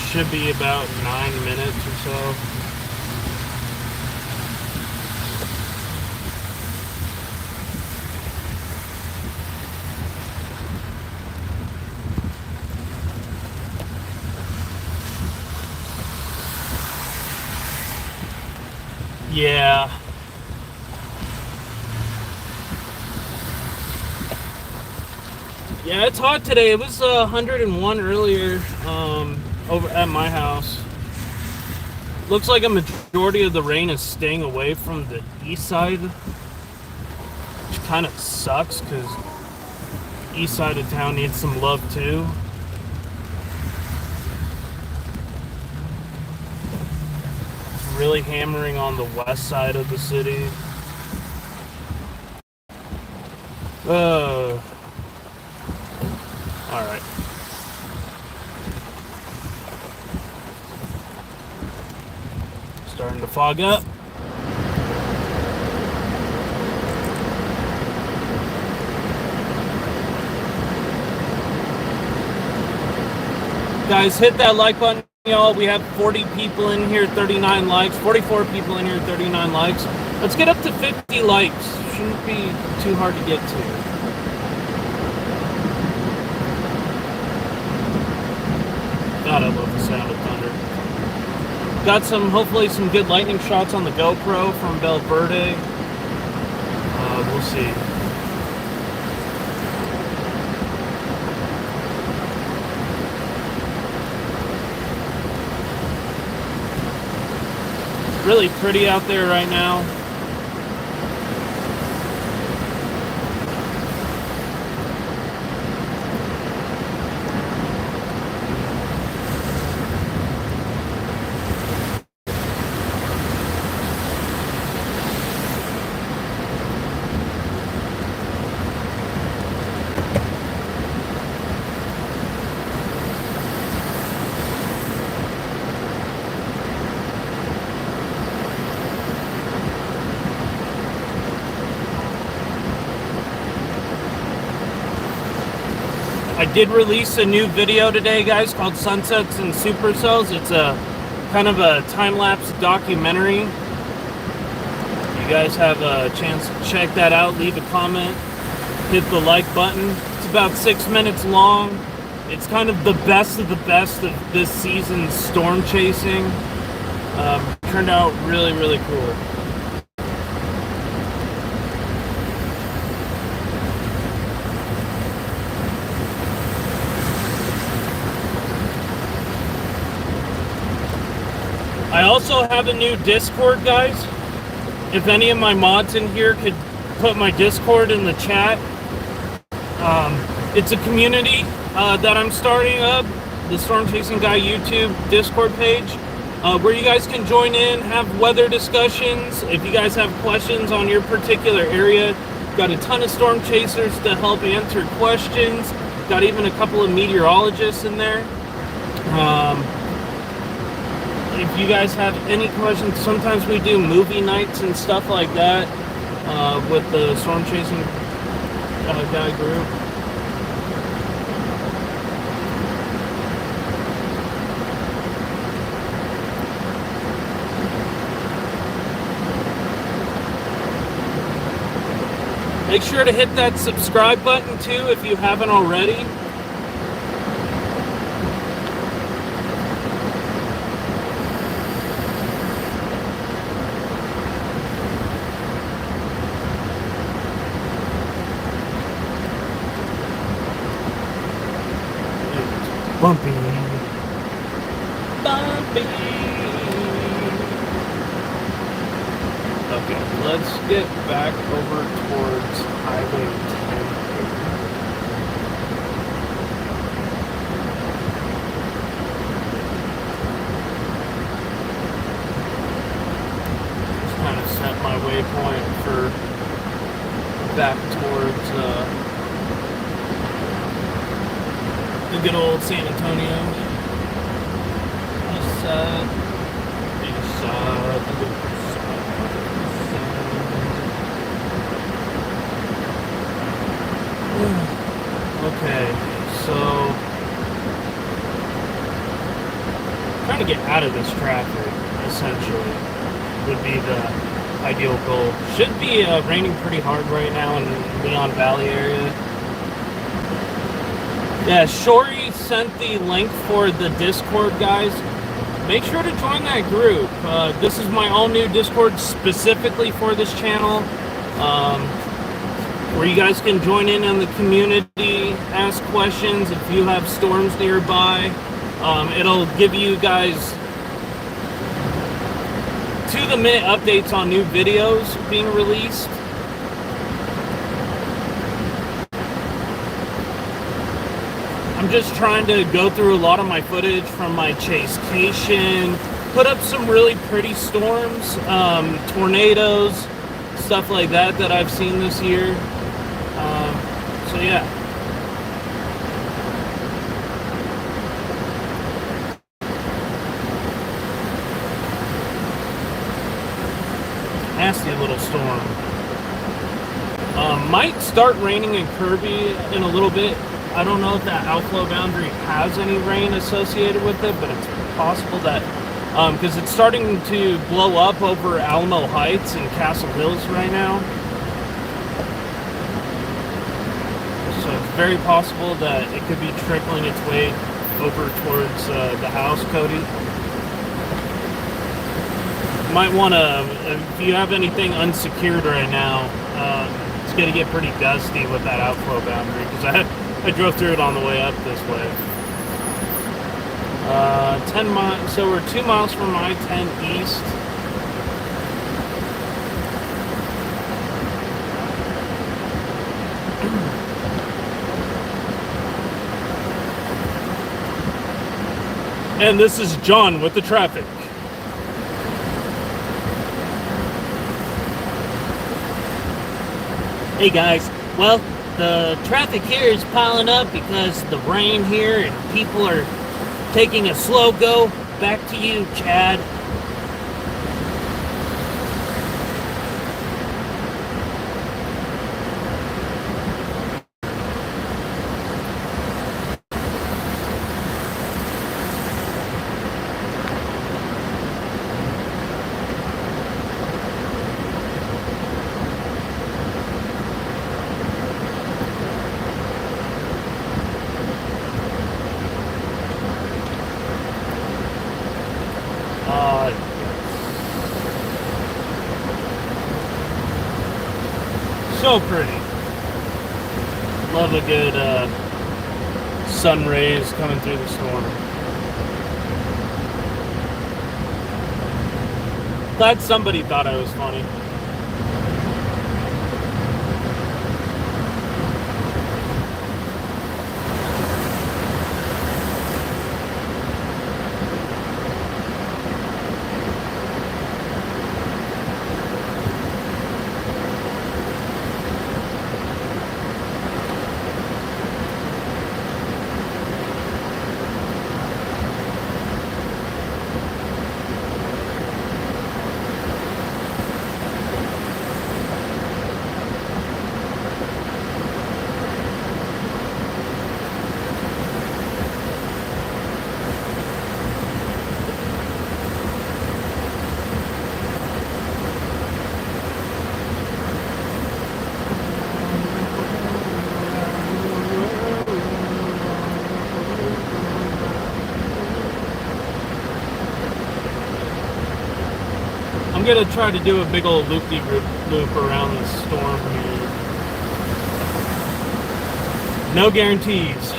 Should be about 9 minutes or so. Yeah. Yeah, it's hot today. It was 101 earlier over at my house. Looks like a majority of the rain is staying away from the east side, which kind of sucks because east side of town needs some love too. It's really hammering on the west side of the city. All right. Starting to fog up. Guys, hit that like button, y'all. We have 40 people in here, 39 likes. 44 people in here, 39 likes. Let's get up to 50 likes. Shouldn't be too hard to get to. God, I love the sound of thunder. Got hopefully some good lightning shots on the GoPro from Bel Verde. We'll see. It's really pretty out there right now. I did release a new video today, guys, called Sunsets and Supercells. It's a kind of a time-lapse documentary. You guys have a chance to check that out. Leave a comment. Hit the like button. It's about 6 minutes long. It's kind of the best of this season's storm chasing. Turned out really, really cool. I also have a new Discord, guys. If any of my mods in here could put my Discord in the chat. It's a community that I'm starting up, the Storm Chasing Guy YouTube Discord page, where you guys can join in, have weather discussions. If you guys have questions on your particular area, got a ton of storm chasers to help answer questions. Got even a couple of meteorologists in there. If you guys have any questions, sometimes we do movie nights and stuff like that with the Storm Chasing Guy group. Make sure to hit that subscribe button too if you haven't already. Bumpy. Okay, let's get back over towards Highway 10 here. Just kind of set my waypoint for back towards the good old San Antonio. East side. Okay, so trying to get out of this traffic, essentially, would be the ideal goal. Should be raining pretty hard right now in the Leon Valley area. Yeah, Shori sent the link for the Discord, guys. Make sure to join that group. This is my all-new Discord specifically for this channel, where you guys can join in on the community, me, ask questions if you have storms nearby. It'll give you guys to-the-minute updates on new videos being released. I'm just trying to go through a lot of my footage from my chasecation, put up some really pretty storms, tornadoes, stuff like that I've seen this year. So yeah. Nasty little storm. Might start raining in Kirby in a little bit. I don't know if that outflow boundary has any rain associated with it, but it's possible that, because it's starting to blow up over Alamo Heights and Castle Hills right now. So it's very possible that it could be trickling its way over towards the house, Cody. You might want to, if you have anything unsecured right now, it's going to get pretty gusty with that outflow boundary, because I drove through it on the way up this way. 10 miles, so we're 2 miles from I-10 east. And this is John with the traffic. Hey guys, well, the traffic here is piling up because the rain here and people are taking a slow go. Back to you, Chad. So pretty. Love a good sun rays coming through the storm. Glad somebody thought I was funny. I'm gonna try to do a big old loop around the storm here. No guarantees.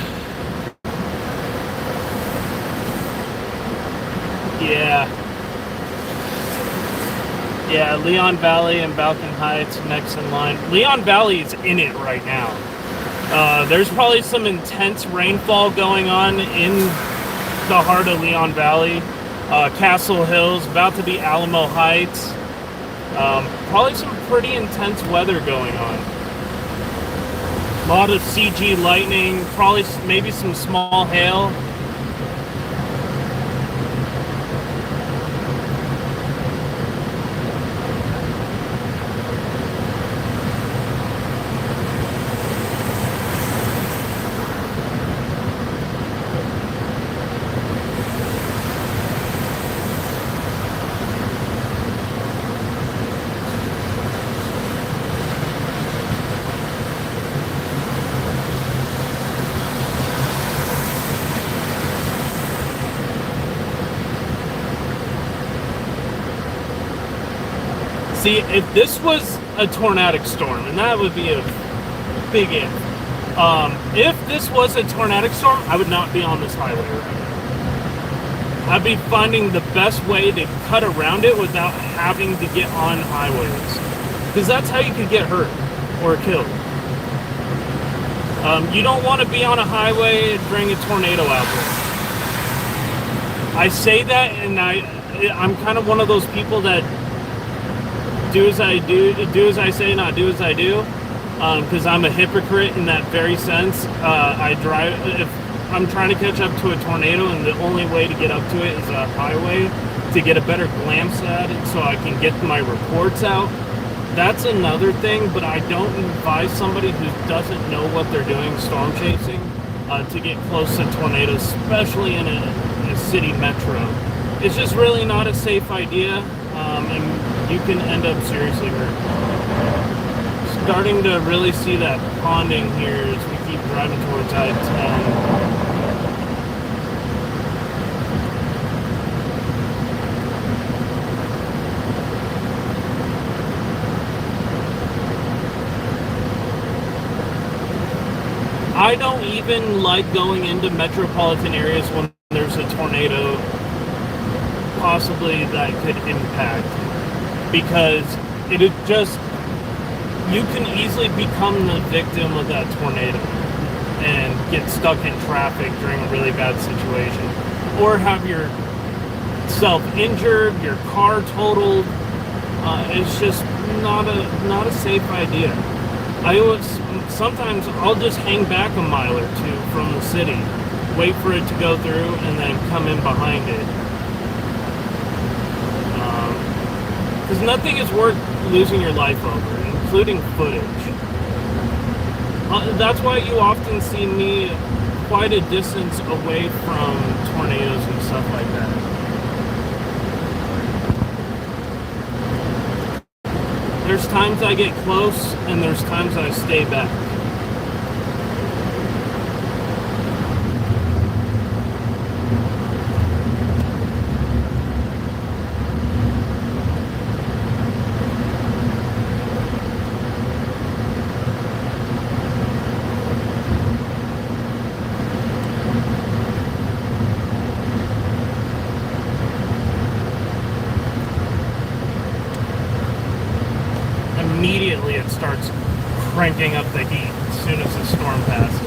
Yeah, Leon Valley and Balkan Heights next in line. Leon Valley is in it right now. There's probably some intense rainfall going on in the heart of Leon Valley. Castle Hills, about to be Alamo Heights. Probably some pretty intense weather going on. A lot of CG lightning, probably maybe some small hail. See, if this was a tornadic storm, and that would be a big if, If this was a tornadic storm, I would not be on this highway right now. I'd be finding the best way to cut around it without having to get on highways. Because that's how you could get hurt or killed. You don't want to be on a highway during a tornado outbreak. I say that, and I'm kind of one of those people that do as I say, not do as I do. Because I'm a hypocrite in that very sense. I drive, if I'm trying to catch up to a tornado and the only way to get up to it is a highway to get a better glance at it so I can get my reports out. That's another thing, but I don't advise somebody who doesn't know what they're doing storm chasing to get close to tornadoes, especially in a city metro. It's just really not a safe idea, and you can end up seriously hurt. Starting to really see that ponding here as we keep driving towards I-10. I don't even like going into metropolitan areas when there's a tornado possibly that could impact, because it is just, you can easily become the victim of that tornado and get stuck in traffic during a really bad situation, or have yourself injured, your car totaled. It's just not a safe idea. Sometimes I'll just hang back a mile or two from the city, wait for it to go through, and then come in behind it. Because nothing is worth losing your life over, including footage. That's why you often see me quite a distance away from tornadoes and stuff like that. There's times I get close, and there's times I stay back. Immediately it starts cranking up the heat as soon as the storm passes.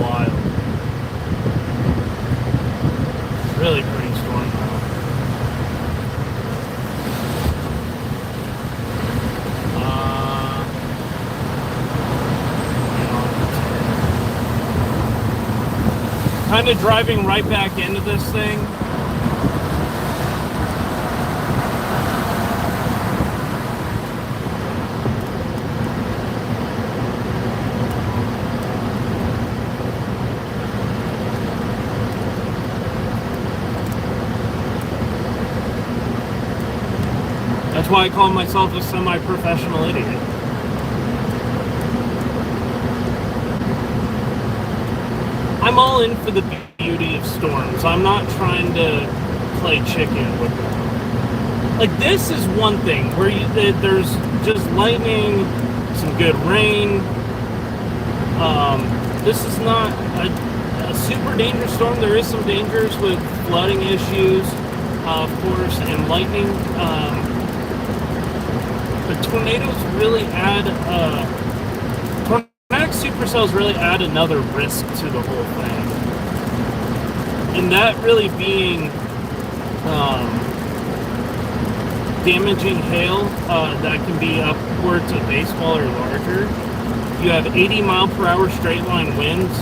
Wild. Really pretty storm though. Kind of driving right back into this thing. That's why I call myself a semi-professional idiot. I'm all in for the beauty of storms. I'm not trying to play chicken with them. Like, this is one thing where there's just lightning, some good rain. This is not a super dangerous storm. There is some dangers with flooding issues, of course, and lightning. But tornadoes really add, tornadic supercells really add another risk to the whole thing. And that really being damaging hail that can be upwards of baseball or larger. You have 80 mile per hour straight line winds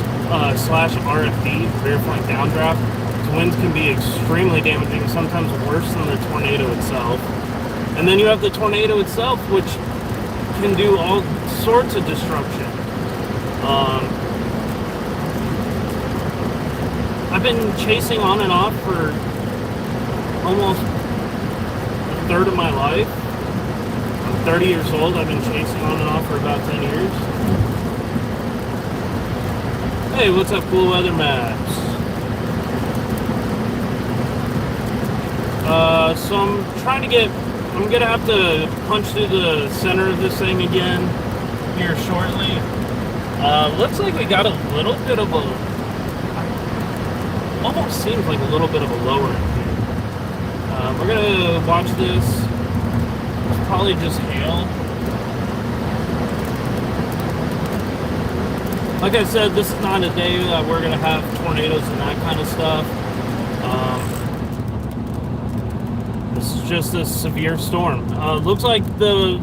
slash RFD, rear flank downdraft. The winds can be extremely damaging, sometimes worse than the tornado itself. And then you have the tornado itself, which can do all sorts of destruction. I've been chasing on and off for almost a third of my life. I'm 30 years old. I've been chasing on and off for about 10 years. Hey, what's up, Cool Weather Maps? So I'm trying to get... I'm gonna have to punch through the center of this thing again here shortly. Looks like we got a little bit of a, almost seems like a little bit of a lower in here. We're gonna watch this. It's probably just hail. Like I said, this is not a day that we're gonna have tornadoes and that kind of stuff. This is just a severe storm. Looks like the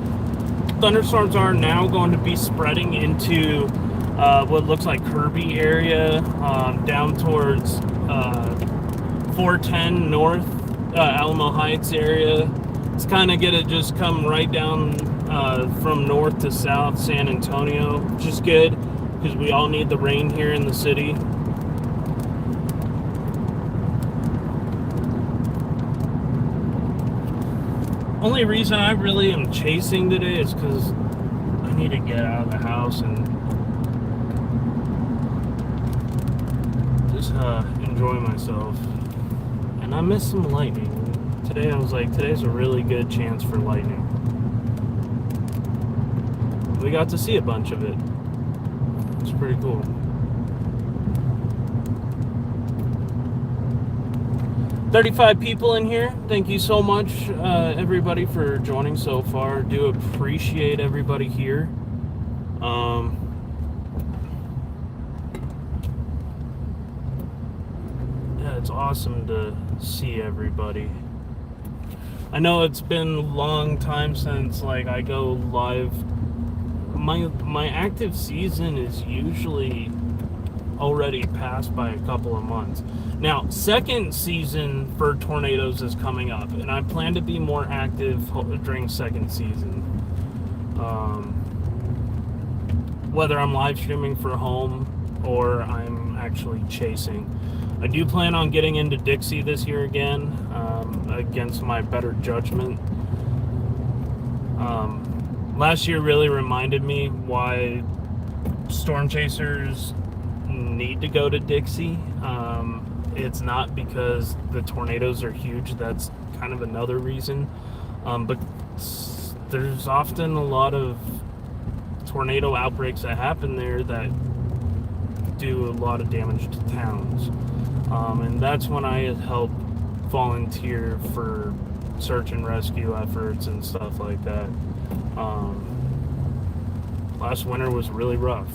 thunderstorms are now going to be spreading into what looks like Kirby area, down towards 410 North, Alamo Heights area. It's kind of gonna just come right down from north to south San Antonio, which is good because we all need the rain here in the city. Only reason I really am chasing today is because I need to get out of the house and just enjoy myself. And I missed some lightning. Today I was like, today's a really good chance for lightning. We got to see a bunch of it. It's pretty cool. $35 people in here. Thank you so much, everybody, for joining so far. Do appreciate everybody here. Yeah, it's awesome to see everybody. I know it's been a long time since like I go live. My active season is usually already passed by a couple of months. Now, second season for tornadoes is coming up, and I plan to be more active during second season. Whether I'm live streaming for home or I'm actually chasing. I do plan on getting into Dixie this year again, against my better judgment. Last year really reminded me why storm chasers need to go to Dixie. It's not because the tornadoes are huge. That's kind of another reason. But there's often a lot of tornado outbreaks that happen there that do a lot of damage to towns. And that's when I help volunteer for search and rescue efforts and stuff like that. Last winter was really rough.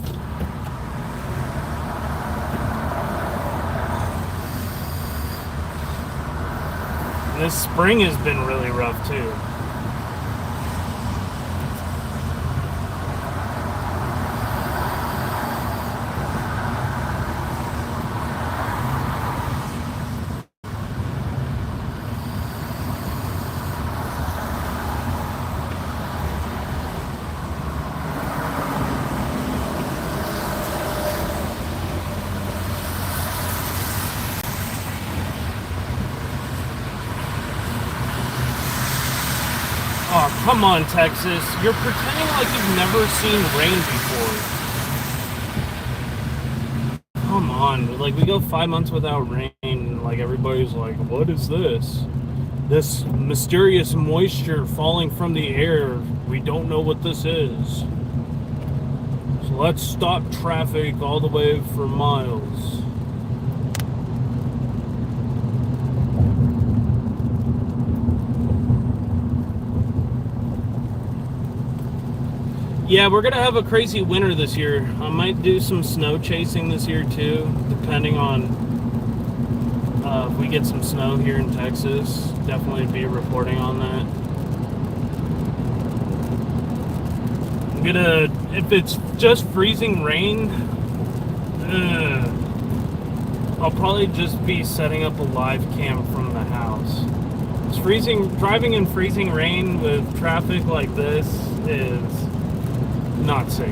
And this spring has been really rough too. Oh, come on, Texas. You're pretending like you've never seen rain before. Come on. Like, we go 5 months without rain, and, like, everybody's like, what is this? This mysterious moisture falling from the air. We don't know what this is. So let's stop traffic all the way for miles. Yeah, we're gonna have a crazy winter this year. I might do some snow chasing this year too, depending on if we get some snow here in Texas. Definitely be reporting on that. I'm gonna, if it's just freezing rain, I'll probably just be setting up a live cam from the house. It's freezing, driving in freezing rain with traffic like this is not safe.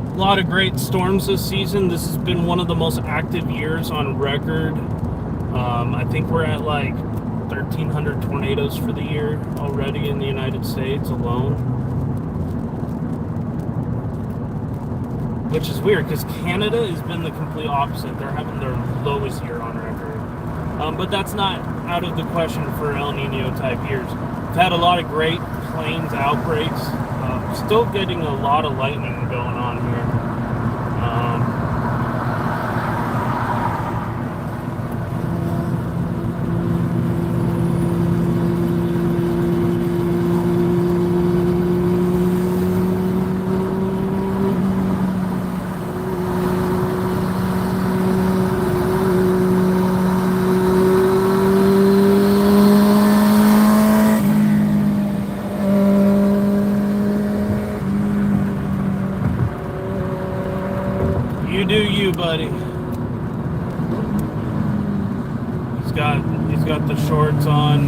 A lot of great storms this season. This has been one of the most active years on record. I think we're at like 1,300 tornadoes for the year already in the United States alone. Which is weird, because Canada has been the complete opposite. They're having their lowest year on record. But that's not out of the question for El Nino type years. We've had a lot of Great Plains outbreaks. Still getting a lot of lightning going on here. You do you, buddy. He's got the shorts on,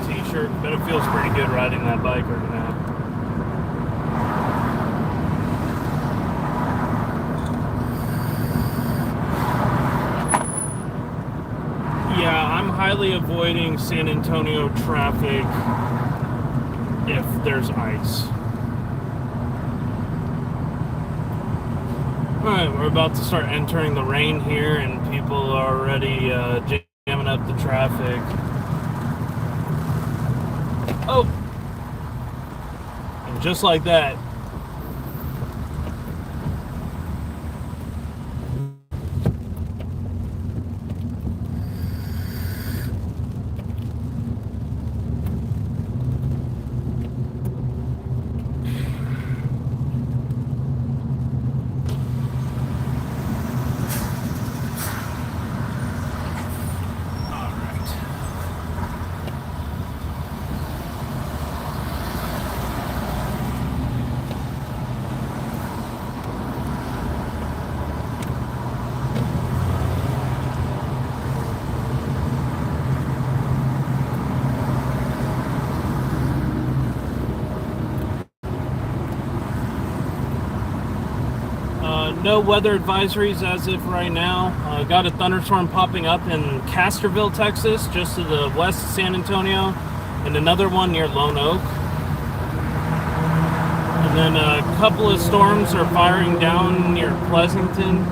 t-shirt, but it feels pretty good riding that bike right now. Yeah, I'm highly avoiding San Antonio traffic if there's ice. Alright, we're about to start entering the rain here, and people are already jamming up the traffic. Oh! And just like that. No weather advisories as of right now. Got a thunderstorm popping up in Casterville, Texas, just to the west of San Antonio, and another one near Lone Oak. And then a couple of storms are firing down near Pleasanton.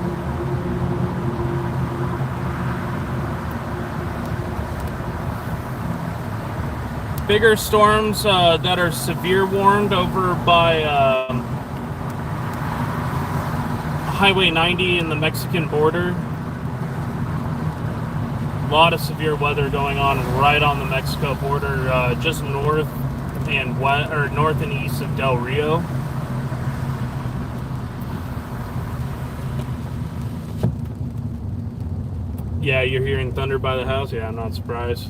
Bigger storms that are severe warned over by Highway 90 in the Mexican border. A lot of severe weather going on right on the Mexico border, just north and west, or north and east of Del Rio. Yeah, you're hearing thunder by the house? Yeah, I'm not surprised.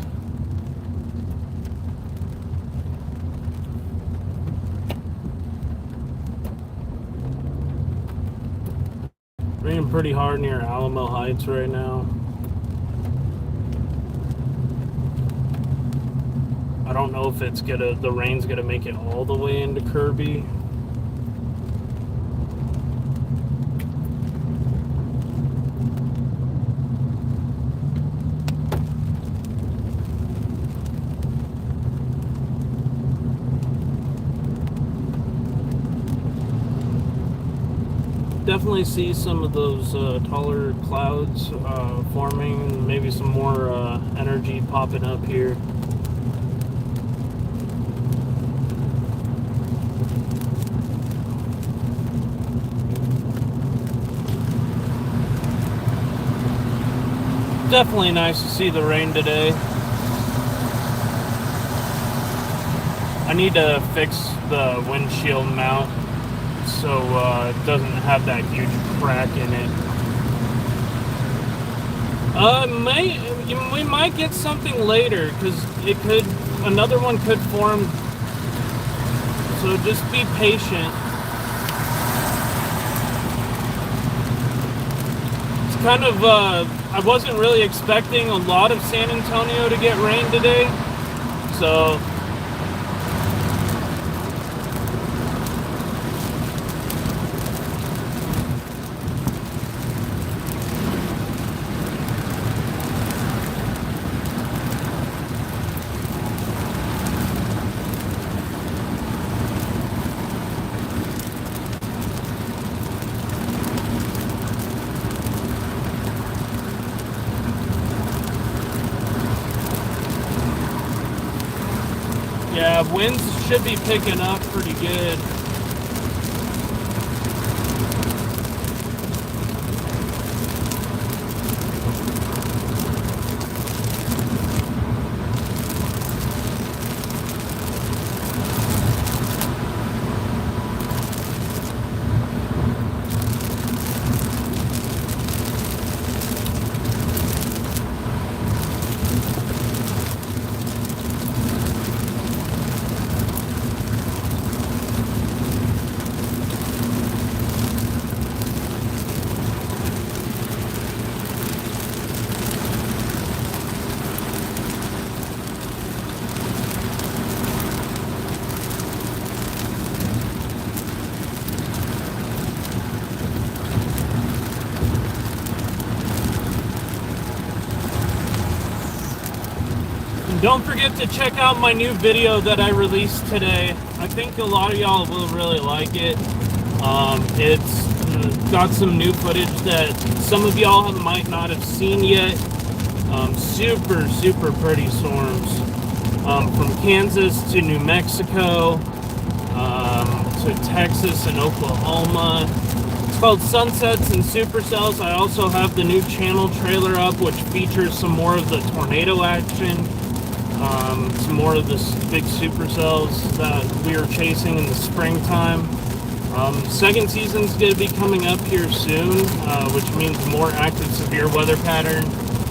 Raining pretty hard near Alamo Heights right now. I don't know if the rain's gonna make it all the way into Kirby. Definitely see some of those taller clouds forming, maybe some more energy popping up here. Definitely nice to see the rain today. I need to fix the windshield mount so it doesn't have that huge crack in it. We might get something later, because another one could form, so just be patient. It's kind of, I wasn't really expecting a lot of San Antonio to get rain today, so Yeah, winds should be picking up pretty good. Don't forget to check out my new video that I released today. I think a lot of y'all will really like it. It's got some new footage that some of y'all might not have seen yet. Super pretty storms. From Kansas to New Mexico, to Texas and Oklahoma. It's called Sunsets and Supercells. I also have the new channel trailer up, which features some more of the tornado action. Some more of the big supercells that we were chasing in the springtime. Second season's going to be coming up here soon, which means more active severe weather pattern,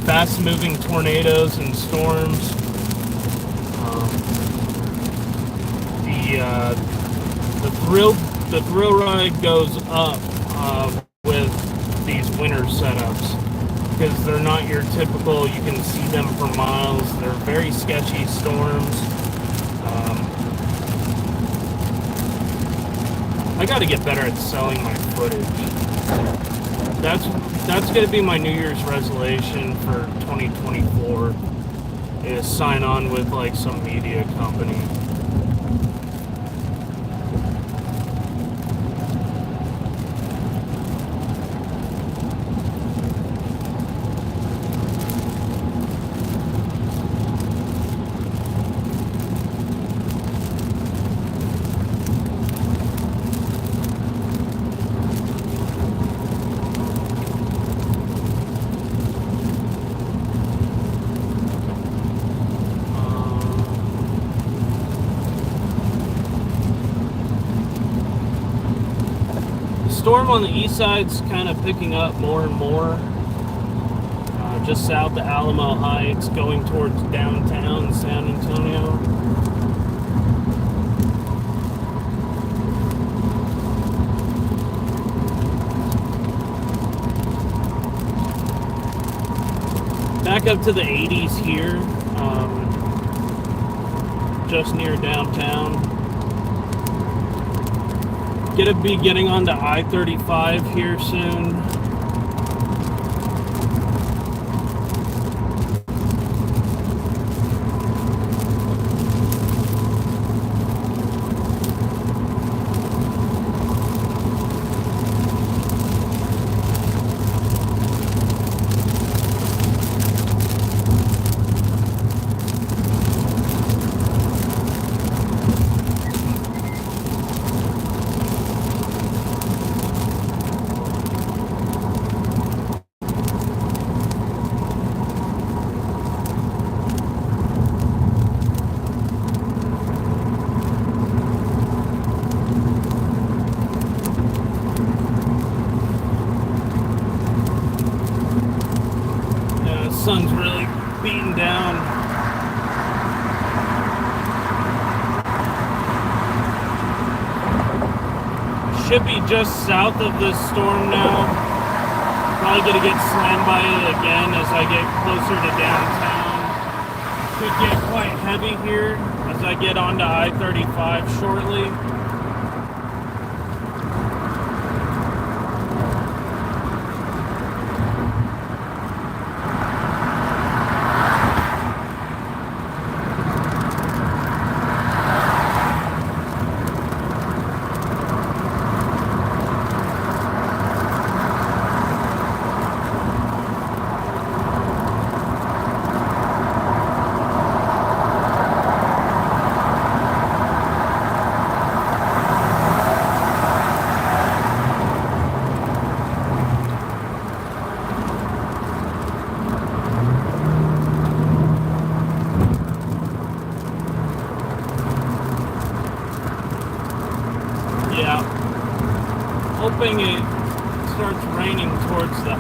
fast moving tornadoes and storms. The thrill ride goes up with these winter setups, because they're not your typical, you can see them for miles. They're very sketchy storms. I got to get better at selling my footage. That's going to be my New Year's resolution for 2024, is sign on with like some media company. Storm on the east side's kind of picking up more and more. Just south of Alamo Heights, going towards downtown San Antonio. Back up to the 80s here, just near downtown. Gonna be getting onto I-35 here soon. Sun's really beating down. Should be just south of this storm now. Probably gonna get slammed by it again as I get closer to downtown. Could get quite heavy here as I get onto I-35 shortly.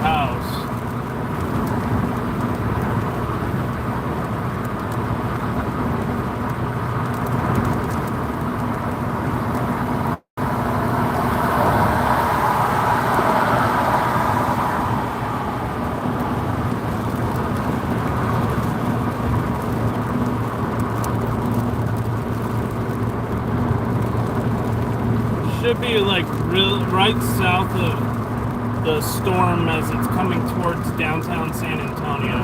house. Should be like right south of the storm as it's coming towards downtown San Antonio.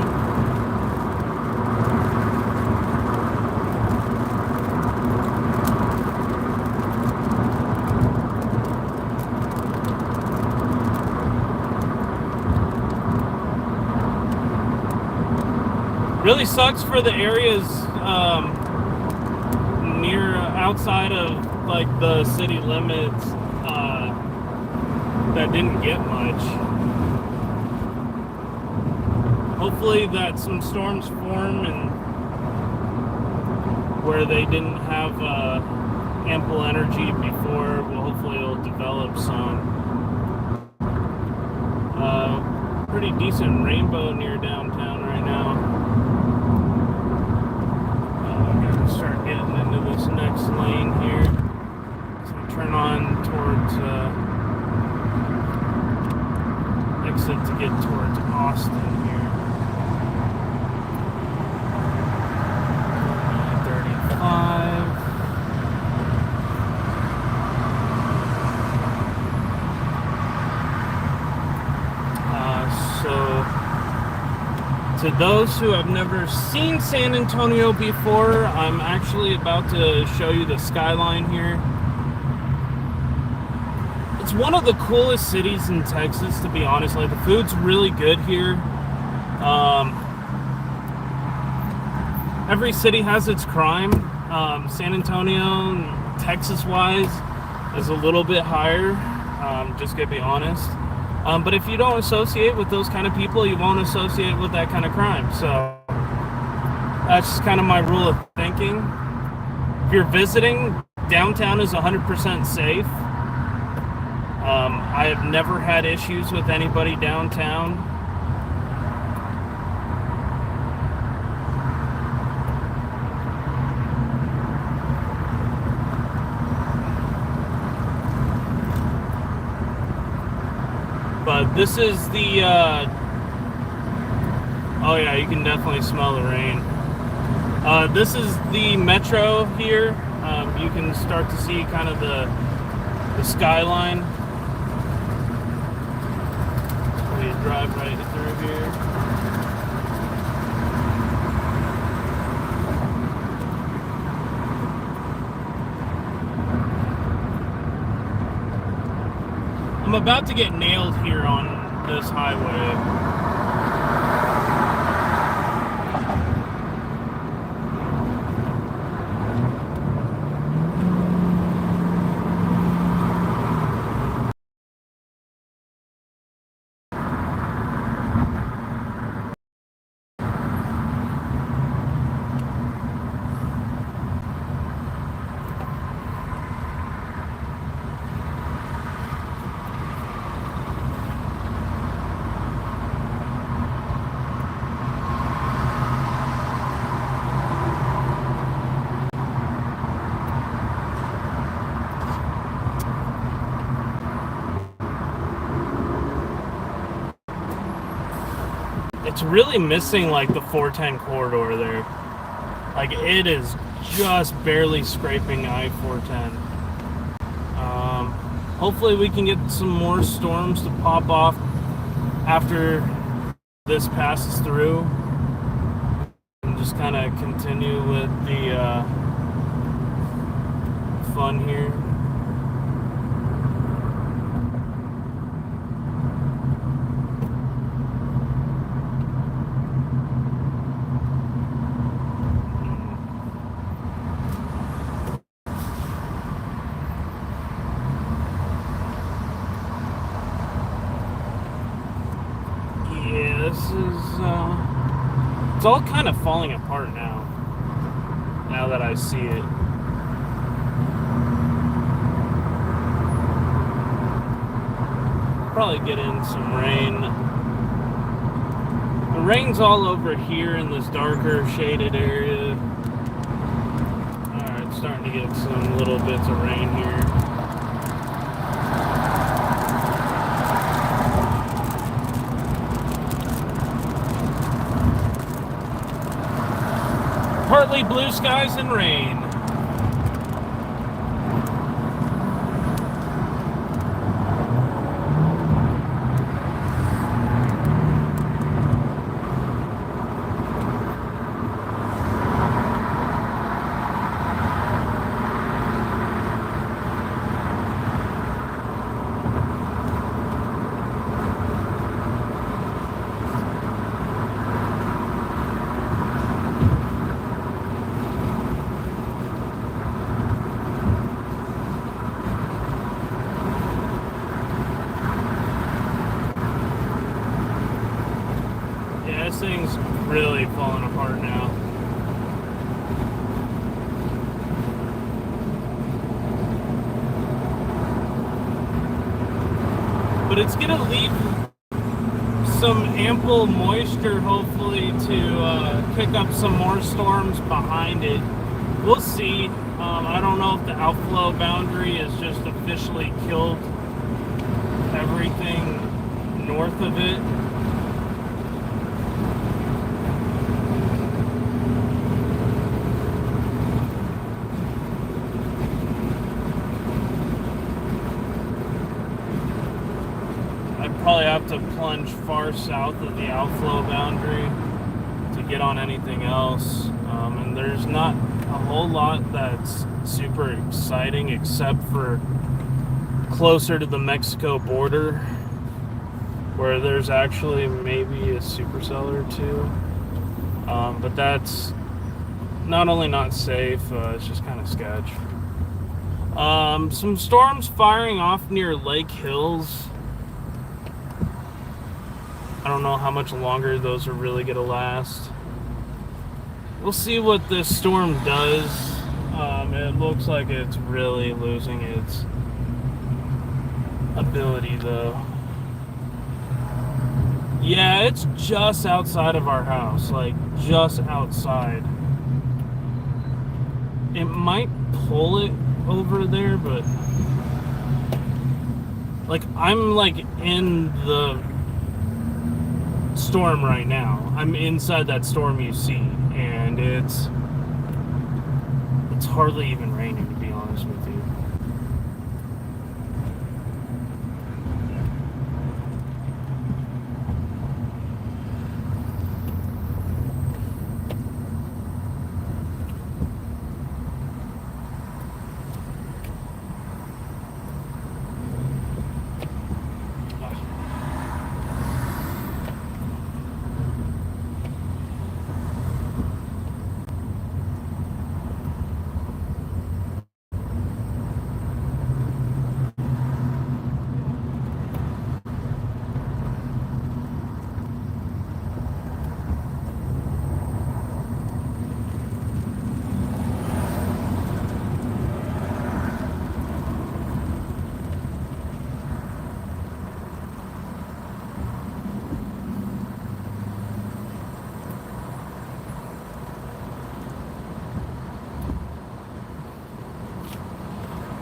Really sucks for the areas near outside of like the city limits that didn't get much. Hopefully that some storms form and where they didn't have ample energy before, well, hopefully it'll develop some. Pretty decent rainbow near downtown right now. I'm gonna start getting into this next lane here. Turn on towards exit to get towards Austin here. 35. So to those who have never seen San Antonio before, I'm actually about to show you the skyline here. It's one of the coolest cities in Texas, to be honest. Like, the food's really good here. Every city has its crime. San Antonio, Texas-wise, is a little bit higher. Just gonna be honest. But if you don't associate with those kind of people, you won't associate with that kind of crime. So that's just kind of my rule of thinking. If you're visiting, downtown is 100% safe. I have never had issues with anybody downtown. But this is the, oh yeah, you can definitely smell the rain. This is the metro here. You can start to see kind of the skyline. We drive right through here. I'm about to get nailed here on this highway. It's really missing like the 410 corridor there. Like, it is just barely scraping I-410. Hopefully we can get some more storms to pop off after this passes through, and just kind of continue with the fun here. This is, it's all kind of falling apart now that I see it. Probably get in some rain rain's all over here in this darker shaded area. Alright, starting to get some little bits of rain here. Partly blue skies and rain. This thing's really falling apart now. But it's gonna leave some ample moisture, hopefully, to pick up some more storms behind it. We'll see. I don't know if the outflow boundary has just officially killed everything north of it. Probably have to plunge far south of the outflow boundary to get on anything else. And there's not a whole lot that's super exciting except for closer to the Mexico border where there's actually maybe a supercell or two. But that's not only not safe, it's just kind of sketch. Some storms firing off near Lake Hills. I don't know how much longer those are really going to last. We'll see what this storm does. It looks like it's really losing its ability, though. Yeah, it's just outside of our house. Like, just outside. It might pull it over there, but... like, I'm, like, in the storm right now. I'm inside that storm you see, and it's hardly even raining, to be honest with you.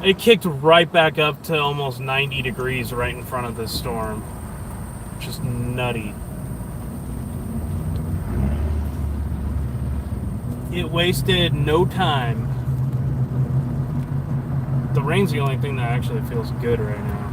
It kicked right back up to almost 90 degrees right in front of this storm. Just nutty. It wasted no time. The rain's the only thing that actually feels good right now.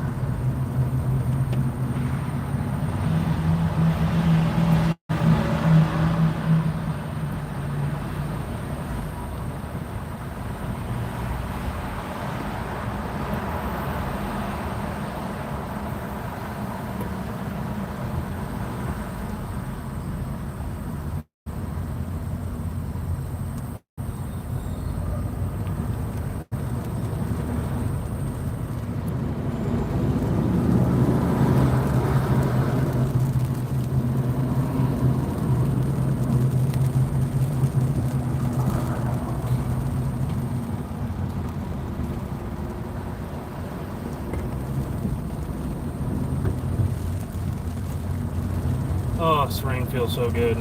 Oh, this rain feels so good.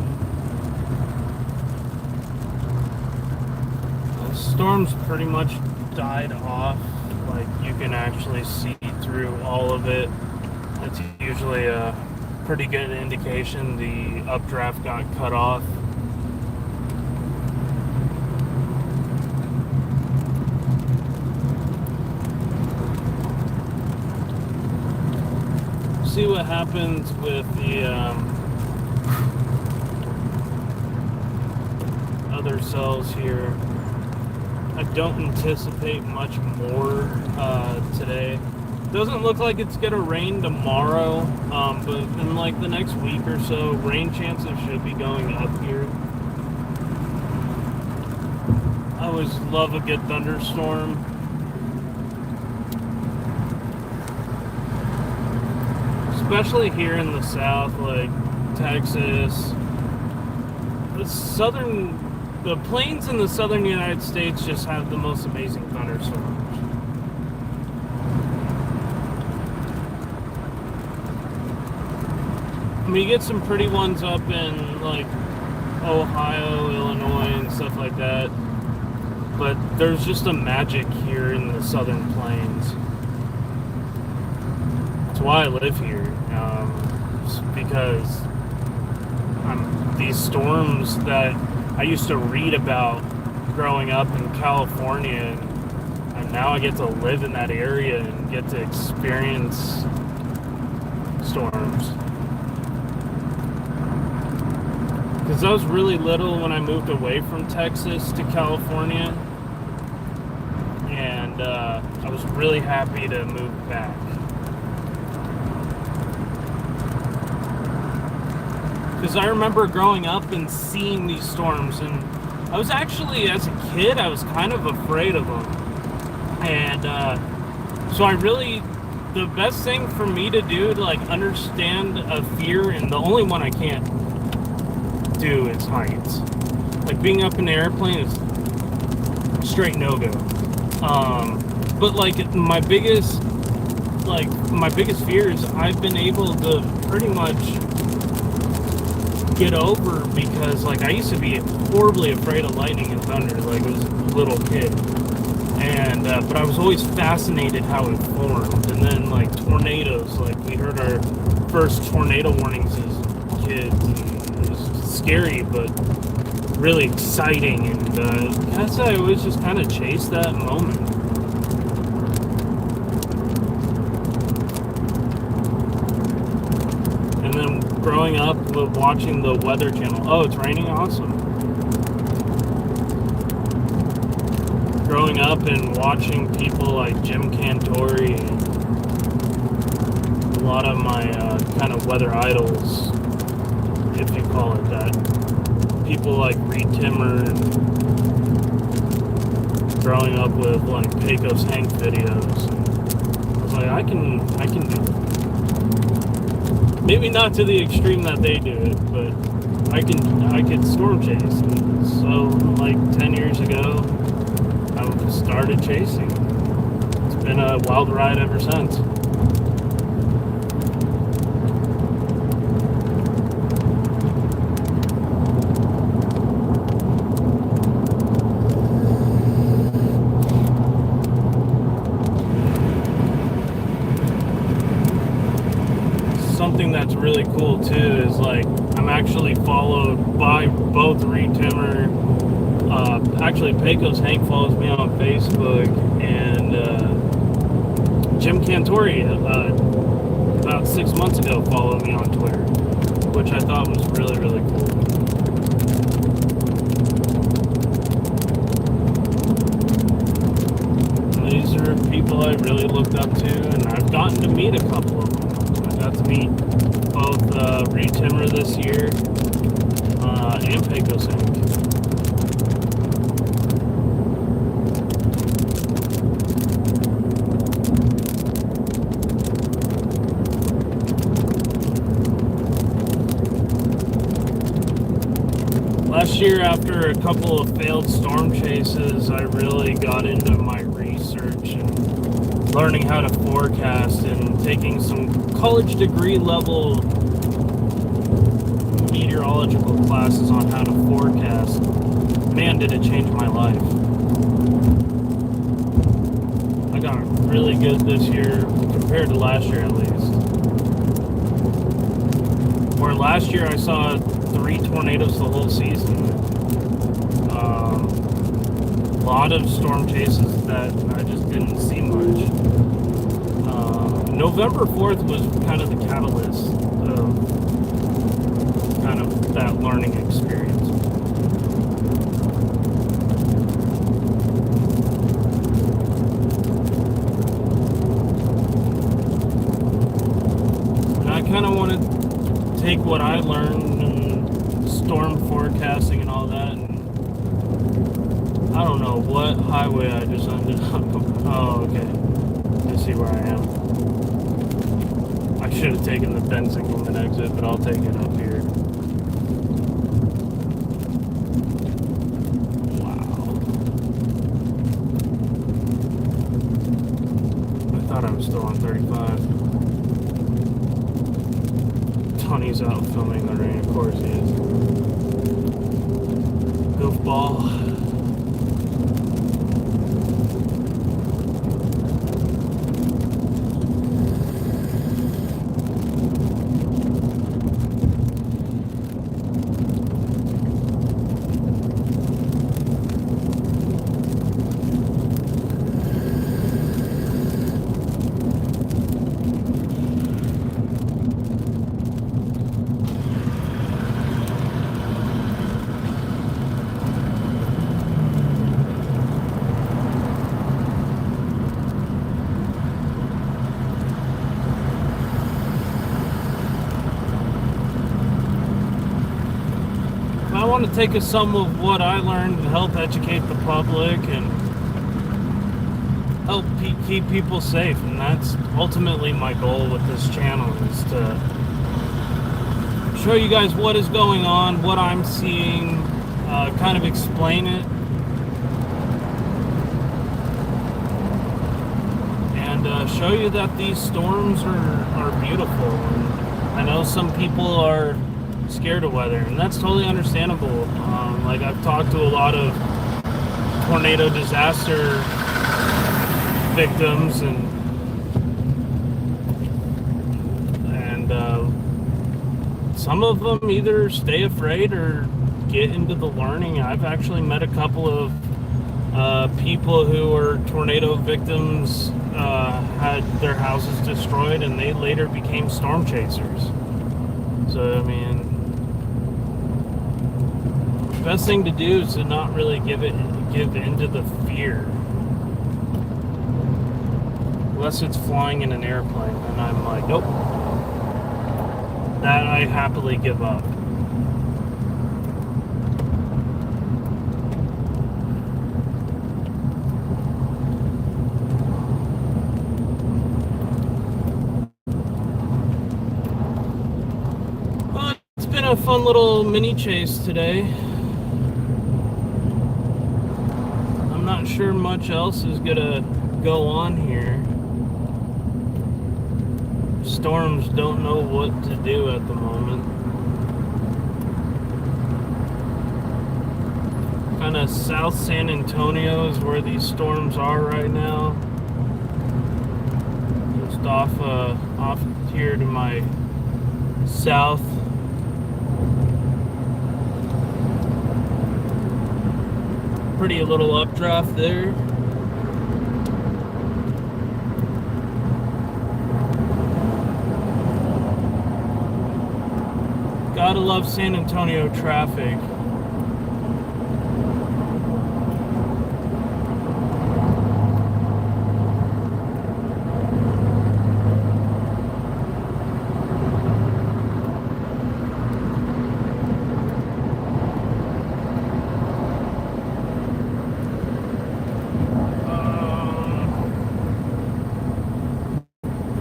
The storm's pretty much died off. Like, you can actually see through all of it. That's usually a pretty good indication the updraft got cut off. See what happens with the other cells here. I don't anticipate much more today. Doesn't look like it's gonna rain tomorrow, but in like the next week or so, rain chances should be going up here. I always love a good thunderstorm. Especially here in the south, like Texas. The plains in the southern United States just have the most amazing thunderstorms. I mean, you get some pretty ones up in like Ohio, Illinois, and stuff like that. But there's just a magic here in the southern plains. That's why I live here. Because these storms that I used to read about growing up in California, and now I get to live in that area and get to experience storms. Because I was really little when I moved away from Texas to California, and I was really happy to move back. Because I remember growing up and seeing these storms, and I was actually, as a kid, I was kind of afraid of them. And so the best thing for me to do to like understand a fear, and the only one I can't do is heights. Like being up in an airplane is straight no-go. But like my biggest fears I've been able to pretty much get over, because like I used to be horribly afraid of lightning and thunder like I was a little kid, and but I was always fascinated how it formed. And then like tornadoes, like we heard our first tornado warnings as kids, and it was scary but really exciting, and I guess I always just kind of chased that moment. And then growing up with watching the Weather Channel, oh, it's raining, awesome. Growing up and watching people like Jim Cantori, a lot of my kind of weather idols, if you call it that. People like Reed Timmer, growing up with like Pecos Hank videos. I was like, I can do it. Maybe not to the extreme that they do it, but I could storm chase. And so like 10 years ago, I started chasing. It's been a wild ride ever since. Something that's really cool too is like I'm actually followed by both Reed Timmer, actually Pecos Hank follows me on Facebook, and Jim Cantori about 6 months ago followed me on Twitter, which I thought was really, really cool. And these are people I really looked up to, and I've gotten to meet a couple of them. I got to meet both Reed Timmer this year and Pecos Hank. Last year, after a couple of failed storm chases, I really got into my research and learning how to forecast and taking some college degree level meteorological classes on how to forecast. Man, did it change my life. I got really good this year compared to last year at least. Where last year I saw 3 tornadoes the whole season. A lot of storm chases that I just didn't see much. November 4th was kind of the catalyst of kind of that learning experience. And I kind of want to take what I learned in storm forecasting and all that, and I don't know what highway I just ended up. Oh, okay. I see where I am. I should have taken the Bensington exit, but I'll take it up here. Wow. I thought I was still on 35. Tony's out filming the rain. Of course he is. Goofball. I want to take some of what I learned and help educate the public and help keep people safe, and that's ultimately my goal with this channel, is to show you guys what is going on, what I'm seeing, kind of explain it, and show you that these storms are beautiful. And I know some people are scared of weather, and that's totally understandable. Like, I've talked to a lot of tornado disaster victims, and some of them either stay afraid or get into the learning. I've actually met a couple of people who were tornado victims, had their houses destroyed, and they later became storm chasers. So, I mean, the best thing to do is to not really give into the fear. Unless it's flying in an airplane, and I'm like, nope. That I happily give up. Well, it's been a fun little mini chase today. I'm not sure much else is gonna go on here. Storms don't know what to do at the moment. Kind of South San Antonio is where these storms are right now. Just off here to my south. Pretty little updraft there. Gotta love San Antonio traffic.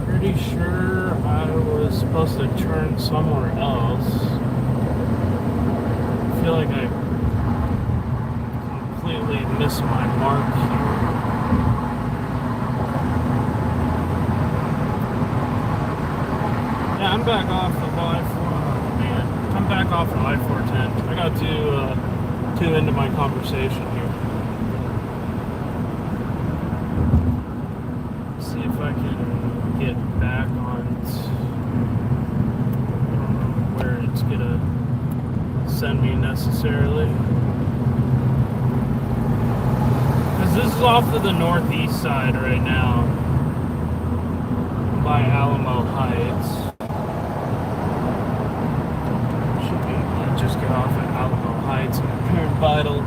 Pretty sure I was supposed to turn somewhere else. I feel like I completely missed my mark here. Yeah, I'm back off of I-4, man. I'm back back off of I-410. I got too into my conversation here. See if I can get back on. I don't know where it's gonna send me necessarily. Because this is off to the northeast side right now, by Alamo Heights. Should be able to just get off at Alamo Heights and Parent Vital.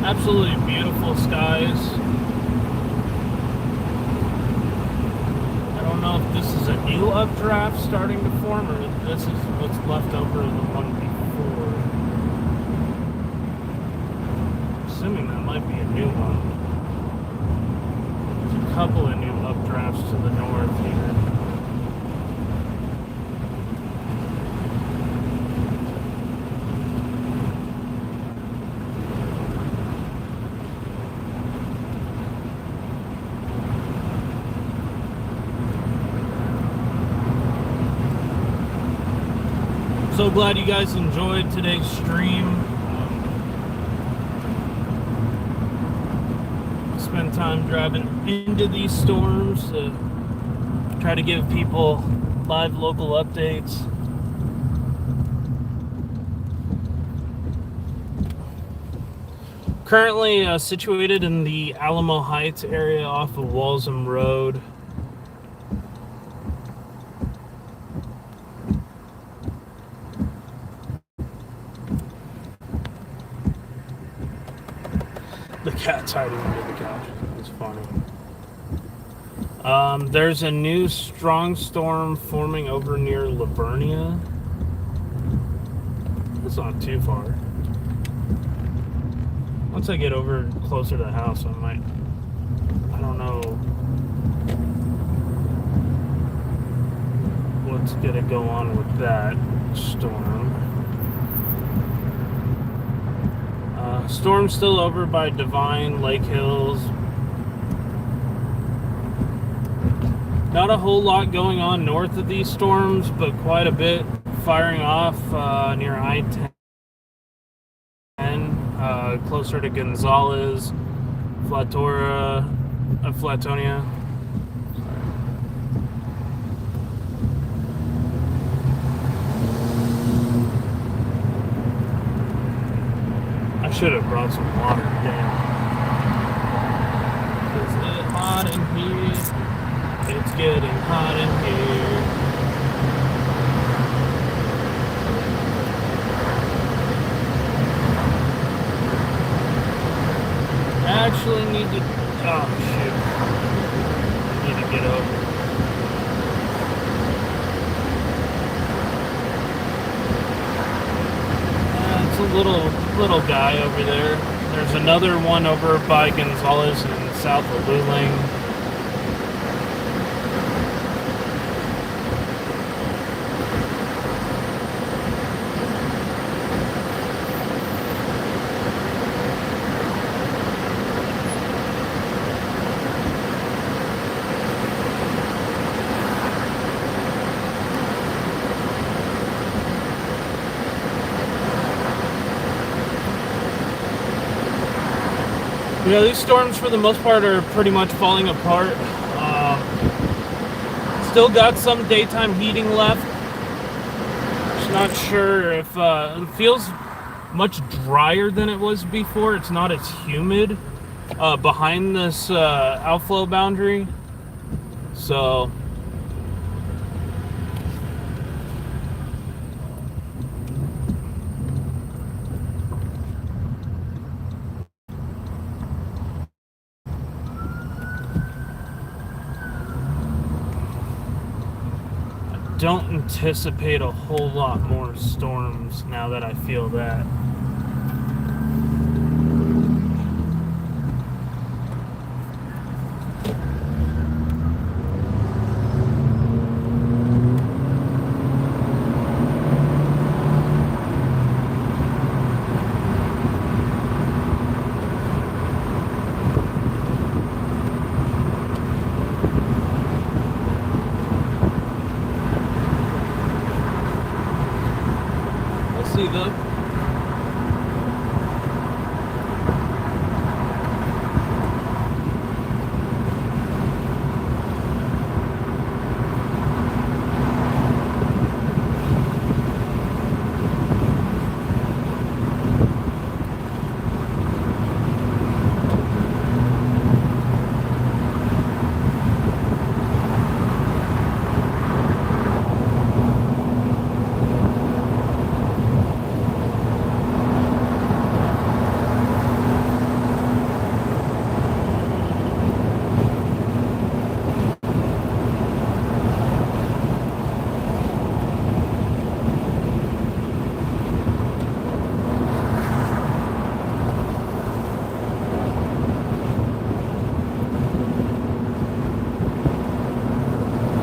Absolutely beautiful skies. I don't know if this is a new updraft starting to form or if this is what's left over of the one before. Assuming that might be a new one. There's a couple of new updrafts to the north here. So glad you guys enjoyed today's stream. Spend time driving into these storms to try to give people live local updates. Currently situated in the Alamo Heights area off of Walsham Road. The cat's hiding under the couch. It's funny. There's a new strong storm forming over near Livernia. That's not too far. Once I get over closer to the house, I might. I don't know what's gonna go on with that storm. Storm's still over by Divine, Lake Hills. Not a whole lot going on north of these storms, but quite a bit firing off near I-10, closer to Gonzales, Flatonia. I should have brought some water. Damn. Is it hot in here? It's getting hot in here. I actually need to. Oh shoot! I need to get over. It's a little guy over there. There's another one over by Gonzales and south of Luling. Yeah, these storms for the most part are pretty much falling apart. Still got some daytime heating left. Just not sure if it feels much drier than it was before. It's not as humid behind this outflow boundary. So don't anticipate a whole lot more storms now that I feel that. though.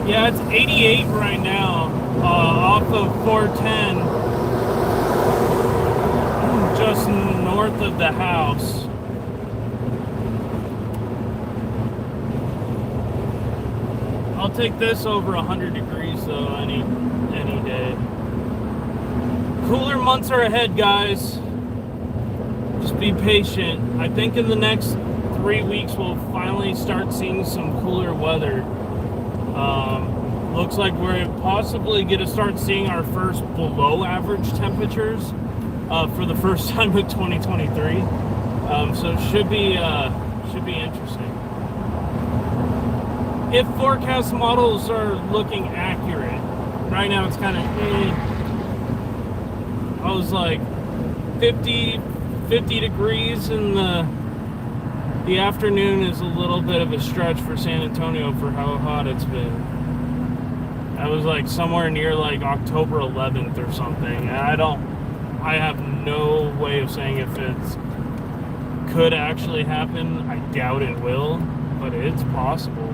Yeah, it's 88 right now, off of 410, just north of the house. I'll take this over 100 degrees though, any day. Cooler months are ahead, guys. Just be patient. I think in the next 3 weeks we'll finally start seeing some cooler weather. Looks like we're possibly going to start seeing our first below average temperatures for the first time in 2023. So it should be interesting. If forecast models are looking accurate, right now it's kind of I was like 50 degrees in the afternoon is a little bit of a stretch for San Antonio for how hot it's been. I was like somewhere near like October 11th or something. I have no way of saying if it could actually happen. I doubt it will, but it's possible.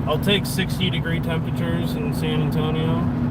I'll take 60-degree temperatures in San Antonio.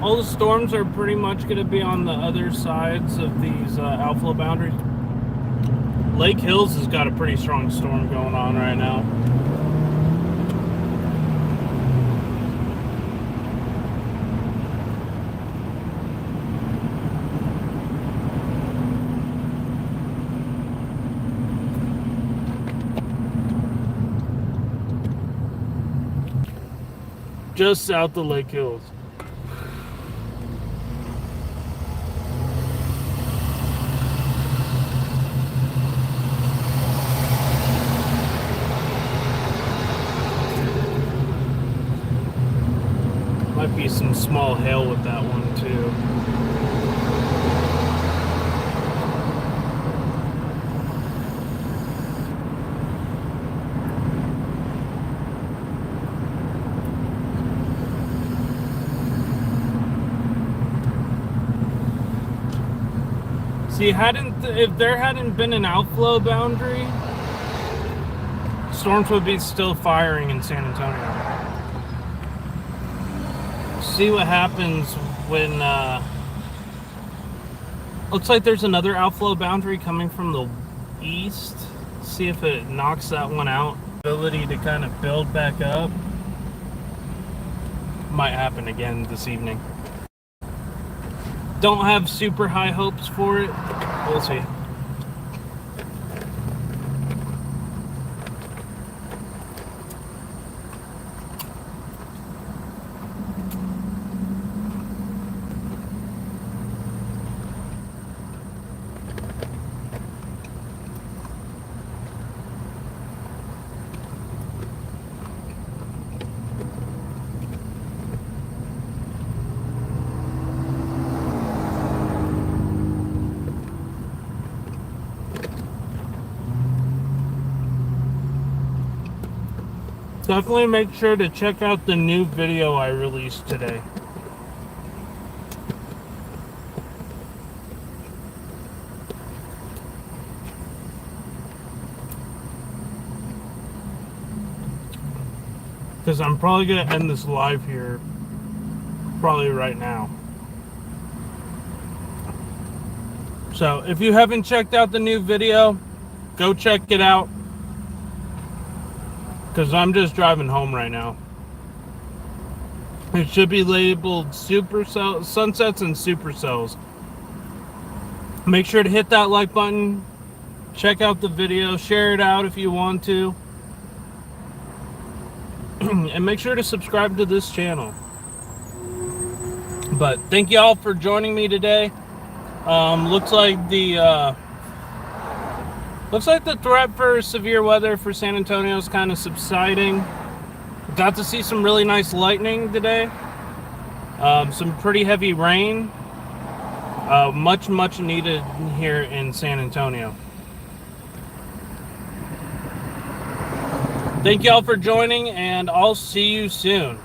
All the storms are pretty much going to be on the other sides of these outflow boundaries. Lake Hills has got a pretty strong storm going on right now. Just south of Lake Hills. Might be some small hail with that one too. See, if there hadn't been an outflow boundary, storms would be still firing in San Antonio. See what happens when looks like there's another outflow boundary coming from the east. See if it knocks that one out. Ability to kind of build back up might happen again this evening. Don't have super high hopes for it. We'll see. definitely make sure to check out the new video I released today. Because I'm probably going to end this live here probably right now. So if you haven't checked out the new video, go check it out. Because I'm just driving home right now. It should be labeled supercell, sunsets and supercells. Make sure to hit that like button. Check out the video. Share it out if you want to. And make sure to subscribe to this channel. But thank you all for joining me today. Looks like the threat for severe weather for San Antonio is kind of subsiding. Got to see some really nice lightning today. Some pretty heavy rain. Much needed here in San Antonio. Thank you all for joining, and I'll see you soon.